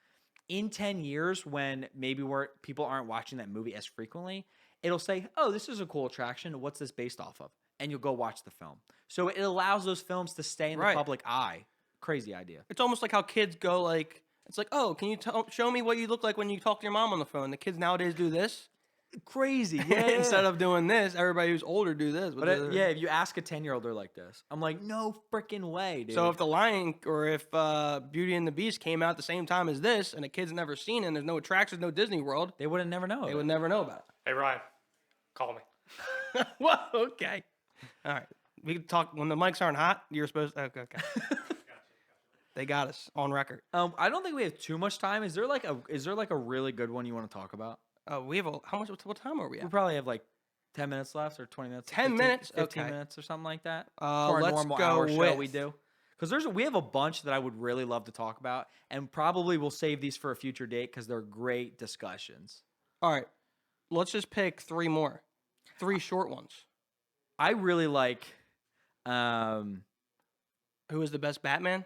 in 10 years, when maybe people aren't watching that movie as frequently, it'll say, oh, this is a cool attraction. What's this based off of? And you'll go watch the film. So it allows those films to stay in the public eye. Crazy idea. It's almost like how kids go like, it's like, oh, can you show me what you look like when you talk to your mom on the phone? The kids nowadays do this. Crazy, yeah. Instead of doing this, everybody who's older do this. But if you ask a 10-year-old, they're like this. I'm like, no freaking way, dude. So if The Lion or if Beauty and the Beast came out at the same time as this, and the kid's never seen it, and there's no attractions, no Disney World, they would never know. they would never know about Hey, Ryan, call me. it. Whoa, okay. All right. We can talk when the mics aren't hot. You're supposed to. Okay. They got us on record. I don't think we have too much time. Is there like a really good one you want to talk about? We have how much? What time are we We at? probably have like 10 minutes left or 20 minutes. 10 minutes? 15 Okay. minutes or something like that. For our Let's normal go hour show we with- do. Because we have a bunch that I would really love to talk about, and probably we'll save these for a future date because they're great discussions. All right. Let's just pick 3 more. 3 short ones. I really like. Who is the best Batman?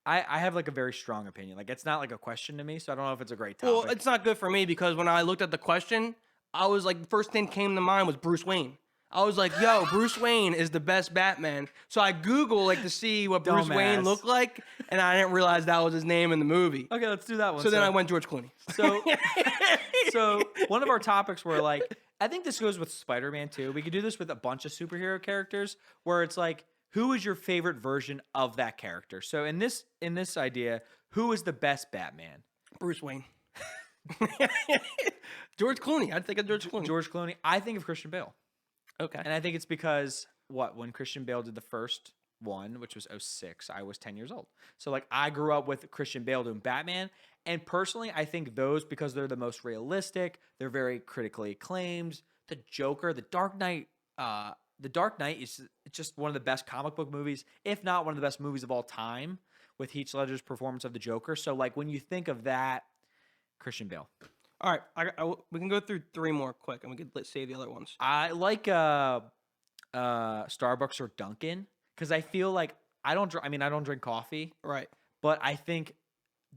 I have like a very strong opinion. Like, it's not like a question to me, so I don't know if it's a great topic. Well, it's not good for me because when I looked at the question, I was like, the first thing came to mind was Bruce Wayne. I was like, yo, Bruce Wayne is the best Batman. So I Googled like to see what Bruce Wayne Dumbass. looked like, and I didn't realize that was his name in the movie. Okay, let's do that one. So then I went George Clooney. So one of our topics were like, I think this goes with Spider-Man too. We could do this with a bunch of superhero characters where it's like, who is your favorite version of that character? So in this idea, who is the best Batman? Bruce Wayne. George Clooney. I'd think of George Clooney. George Clooney. I think of Christian Bale. Okay. And I think it's because when Christian Bale did the first one, which was 2006, I was 10 years old. So like, I grew up with Christian Bale doing Batman. And personally, I think those, because they're the most realistic, they're very critically acclaimed. The Joker, The Dark Knight is just one of the best comic book movies, if not one of the best movies of all time, with Heath Ledger's performance of the Joker. So like, when you think of that, Christian Bale. All right, we can go through 3 more quick, and we could save the other ones. I like Starbucks or Dunkin' because I feel like I don't drink coffee, Right. but I think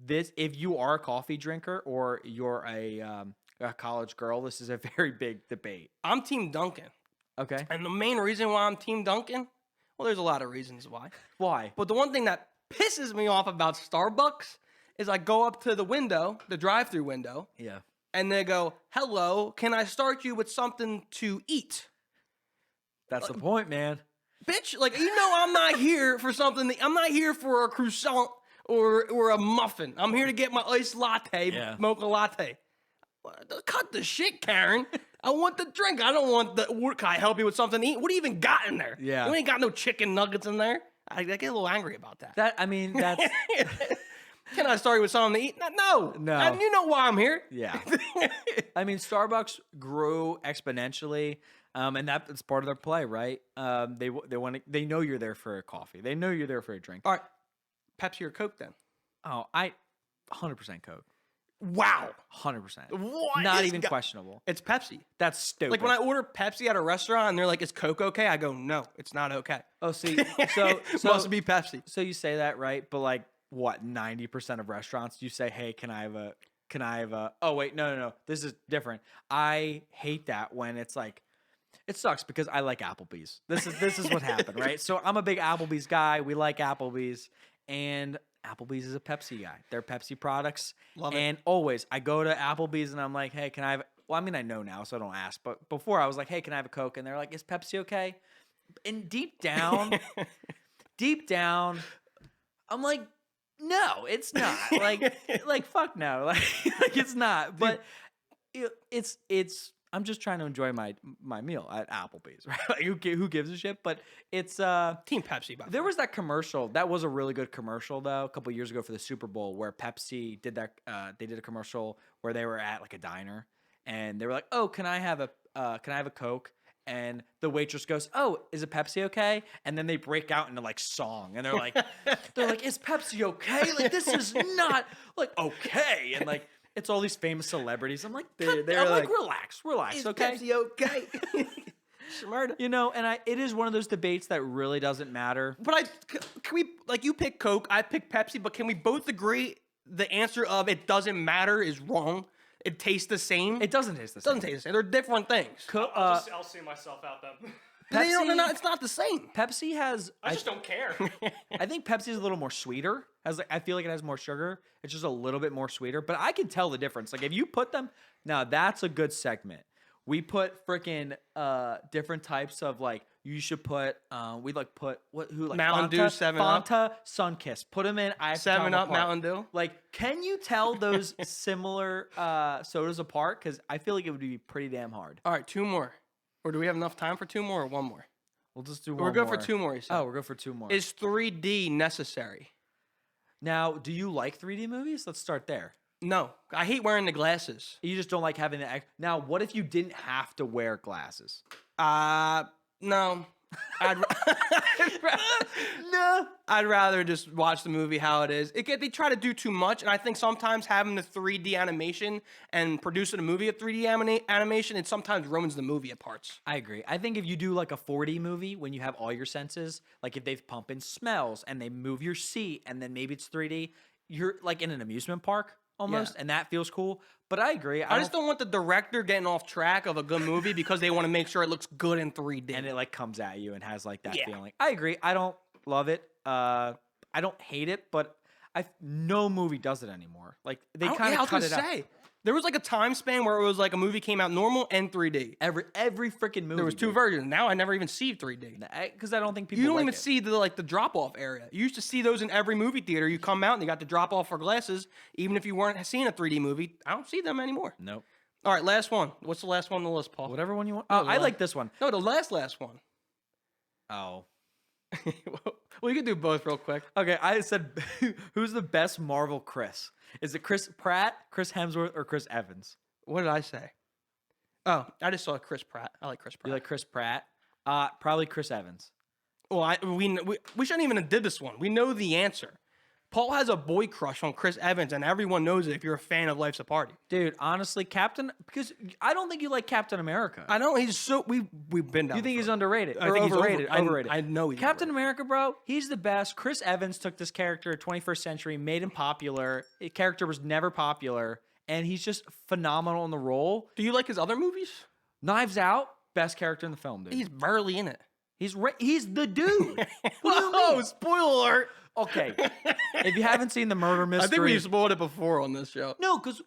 if you are a coffee drinker or you're a college girl, this is a very big debate. I'm Team Duncan. Okay. And the main reason why I'm Team Duncan, well, there's a lot of reasons why. Why? But the one thing that pisses me off about Starbucks is I go up to the window, the drive-through window, Yeah. and they go, "Hello, can I start you with something to eat?" That's the point, man. Bitch, like, I'm not here for something. I'm not here for a croissant or a muffin. I'm here to get my iced latte, Yeah. mocha latte. Cut the shit, Karen. I want the drink. I don't want can I help you with something to eat? What do you even got in there? Yeah. You ain't got no chicken nuggets in there. I get a little angry about that. That's Can I start you with something to eat? No. No. And you know why I'm here. yeah. I mean, Starbucks grew exponentially, and that's part of their play, right? They know you're there for a coffee. They know you're there for a drink. All right. Pepsi or Coke then? Oh, I 100% Coke. Wow. 100%. What Not is even questionable. It's Pepsi. That's stupid. Like when I order Pepsi at a restaurant and they're like, "Is Coke okay?" I go, "No, it's not okay." oh, see, so Must be Pepsi. So you say that, right? But like, what? 90% of restaurants, you say, "Hey, can I have a?" Oh, wait, no. This is different. I hate that when it's like, it sucks because I like Applebee's. This is what happened, right? So I'm a big Applebee's guy. We like Applebee's, and Applebee's is a Pepsi guy. They're Pepsi products. Love it. And always, I go to Applebee's and I'm like, "Hey, can I have?" Well, I mean, I know now, so I don't ask. But before, I was like, "Hey, can I have a Coke?" And they're like, "Is Pepsi okay?" And deep down, I'm like, "No, it's not." Like fuck no, like it's not. But it's. I'm just trying to enjoy my meal at Applebee's, right? Like who gives a shit? But it's Team Pepsi. By there was that commercial. That was a really good commercial though, a couple years ago for the Super Bowl, where Pepsi did that. They did a commercial where they were at like a diner, and they were like, "Oh, can I have a Coke?" And the waitress goes, "Oh, is a Pepsi okay?" And then they break out into like song, and they're like, "Is Pepsi okay? Like this is not like okay." And like it's all these famous celebrities. I'm like, they're like, relax, Is okay? Pepsi okay? Smart. And it is one of those debates that really doesn't matter. But can we, like, you pick Coke, I pick Pepsi, but can we both agree the answer of "it doesn't matter" is wrong? It tastes the same. It doesn't taste the same. doesn't taste the same. They're different things. I'll see myself out then. It's not the same. Pepsi has. I just don't care. I think Pepsi is a little more sweeter. I feel like it has more sugar. It's just a little bit more sweeter. But I can tell the difference. Like if you put them, now that's a good segment. We put freaking different types of like. You should put. We like put what? Who like Mountain Dew, 7 Up. Fanta, Sunkist. Put them in. I have to tell 7 them Up, apart. Mountain Dew. Like, can you tell those similar sodas apart? Because I feel like it would be pretty damn hard. All right, 2 more. Or do we have enough time for 2 more or 1 more? We'll just do one We're good more. for 2 more, you said. Oh, we're good for 2 more. Is 3D necessary? Now, do you like 3D movies? Let's start there. No. I hate wearing the glasses. You just don't like having the. Now, what if you didn't have to wear glasses? No. I'd rather just watch the movie how it is. They try to do too much, and I think sometimes having the 3D animation and producing a movie at 3D animation, it sometimes ruins the movie at parts. I agree. I think if you do like a 4D movie when you have all your senses, like if they pump in smells and they move your seat and then maybe it's 3D, you're like in an amusement park almost, and that feels cool. But I agree. I just don't want the director getting off track of a good movie because they want to make sure it looks good in 3D. And it like comes at you and has like that Yeah. feeling. I agree. I don't love it. I don't hate it, but no movie does it anymore. Like they kind of cut it out. There was like a time span where it was like a movie came out normal and 3D. Every freaking movie. There was 2 dude. versions. Now I never even see 3D. Because I don't think people. You don't like even it. see the drop off area. You used to see those in every movie theater. You come out and you got the drop off for glasses, even if you weren't seeing a 3D movie. I don't see them anymore. Nope. All right, last one. What's the last one on the list, Paul? Whatever one you want. No, Oh, I like this one. No, the last one. Oh. We can do both real quick. Okay, I said, who's the best Marvel Chris? Is it Chris Pratt, Chris Hemsworth, or Chris Evans? What did I say? Oh, I just saw Chris Pratt. I like Chris Pratt. You like Chris Pratt? Probably Chris Evans. Well, we shouldn't even have did this one. We know the answer. Paul has a boy crush on Chris Evans, and everyone knows it if you're a fan of Life's a Party. Dude, honestly, because I don't think you like Captain America. I know he's so we've been down. You think this he's road. underrated I or think he's overrated? Overrated. I know he's Captain overrated. America, bro. He's the best. Chris Evans took this character, 21st century, made him popular. The character was never popular, and he's just phenomenal in the role. Do you like his other movies? Knives Out, best character in the film, dude. He's barely in it. He's the dude. Whoa! Spoiler alert. Okay, if you haven't seen the murder mystery, I think we spoiled it before on this show. no, because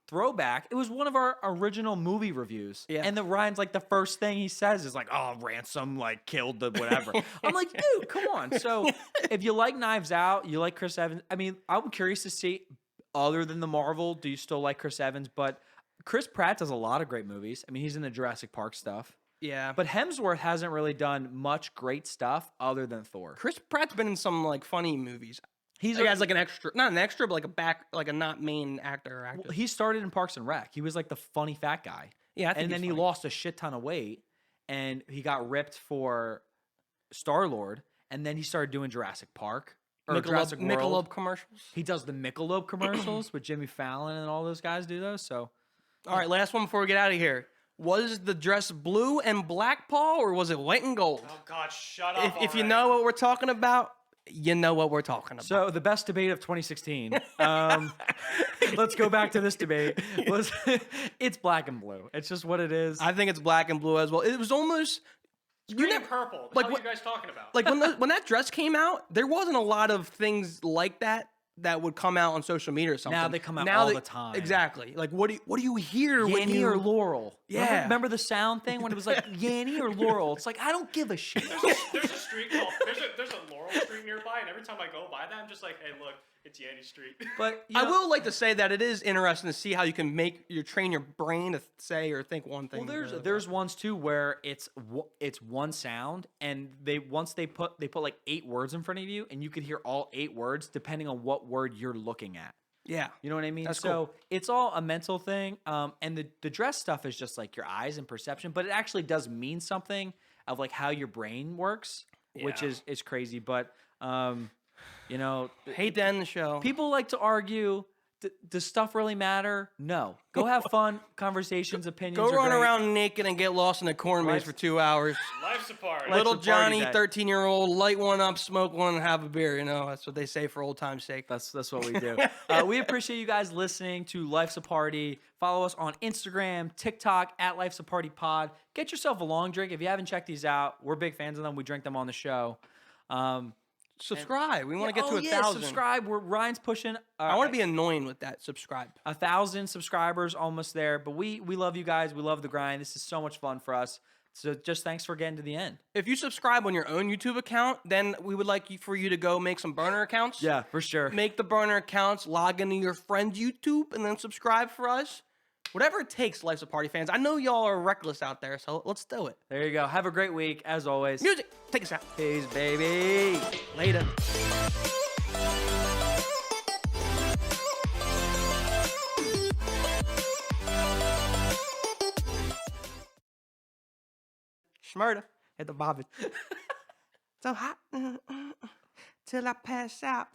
throwback. It was one of our original movie reviews. Yeah. And the Ryan's like the first thing he says is like, "Oh, Ransom like killed the whatever." I'm like, dude, come on. So if you like Knives Out, you like Chris Evans. I mean, I'm curious to see, other than the Marvel, do you still like Chris Evans? But Chris Pratt does a lot of great movies. I mean, he's in the Jurassic Park stuff. Yeah, But Hemsworth hasn't really done much great stuff other than Thor. Chris Pratt's been in some like funny movies. He's He has like an extra, not an extra, but like a not main actor or actress. he started in Parks and Rec. He was like the funny fat guy. Yeah, I think and then he's he funny. lost a shit ton of weight, and he got ripped for Star-Lord, and then he started doing Jurassic Park or Jurassic World. Michelob commercials. He does the Michelob commercials with Jimmy Fallon and all those guys do those. So All right, last one before we get out of here. Was the dress blue and black, Paul, or was it white and gold? Oh God, shut up! If you already. know what we're talking about, you know what we're talking about. So the best debate of 2016. Let's go back to this debate. It's black and blue. It's just what it is. I think it's black and blue as well. It was almost green and purple. like What what- are you guys talking about? like when that dress came out, there wasn't a lot of things like that would come out on social media or something. Now they come out all the time. Exactly. Like what do you hear when Yanny you or Laurel? Yeah. Remember the sound thing when it was like Yanny or Laurel? It's like I don't give a shit. There's a street called there's a Laurel Street nearby, and every time I go by that, I'm just like, hey, look, it's Yanny Street. But I will like to say that it is interesting to see how you can train your brain to say or think one thing. Well, there's ones too where it's one sound, and they put like 8 words in front of you, and you could hear all 8 words depending on what word you're looking at. Yeah. You know what I mean? That's so cool. it's all a mental thing. And the dress stuff is just like your eyes and perception, but it actually does mean something of like how your brain works, which Yeah. is crazy. But you know, Hate to end the show. people like to argue. Does stuff really matter? No. Go have fun conversations, opinions. Go are run great. around naked and get lost in a corn maze for 2 hours. Life's a party. Let's- Little the party Johnny, day. 13-year-old, light one up, smoke one, and have a beer. You know, that's what they say for old time's sake. That's what we do. We appreciate you guys listening to Life's a Party. Follow us on Instagram, TikTok at Life's a Party Pod. Get yourself a long drink if you haven't checked these out. We're big fans of them. We drink them on the show. Subscribe. We want to get to 1,000. Subscribe. Ryan's pushing. I want to be annoying with that. Subscribe. 1,000 subscribers, almost there. But we love you guys. We love the grind. This is so much fun for us. So just thanks for getting to the end. If you subscribe on your own YouTube account, then we would like for you to go make some burner accounts. Yeah, for sure. Make the burner accounts, log into your friend's YouTube, and then subscribe for us. Whatever it takes, Life's a Party fans. I know y'all are reckless out there, so let's do it. There you go. Have a great week, as always. Music, take us out. Peace, baby. Later. Schmurda at the bobbin. So hot till I pass out.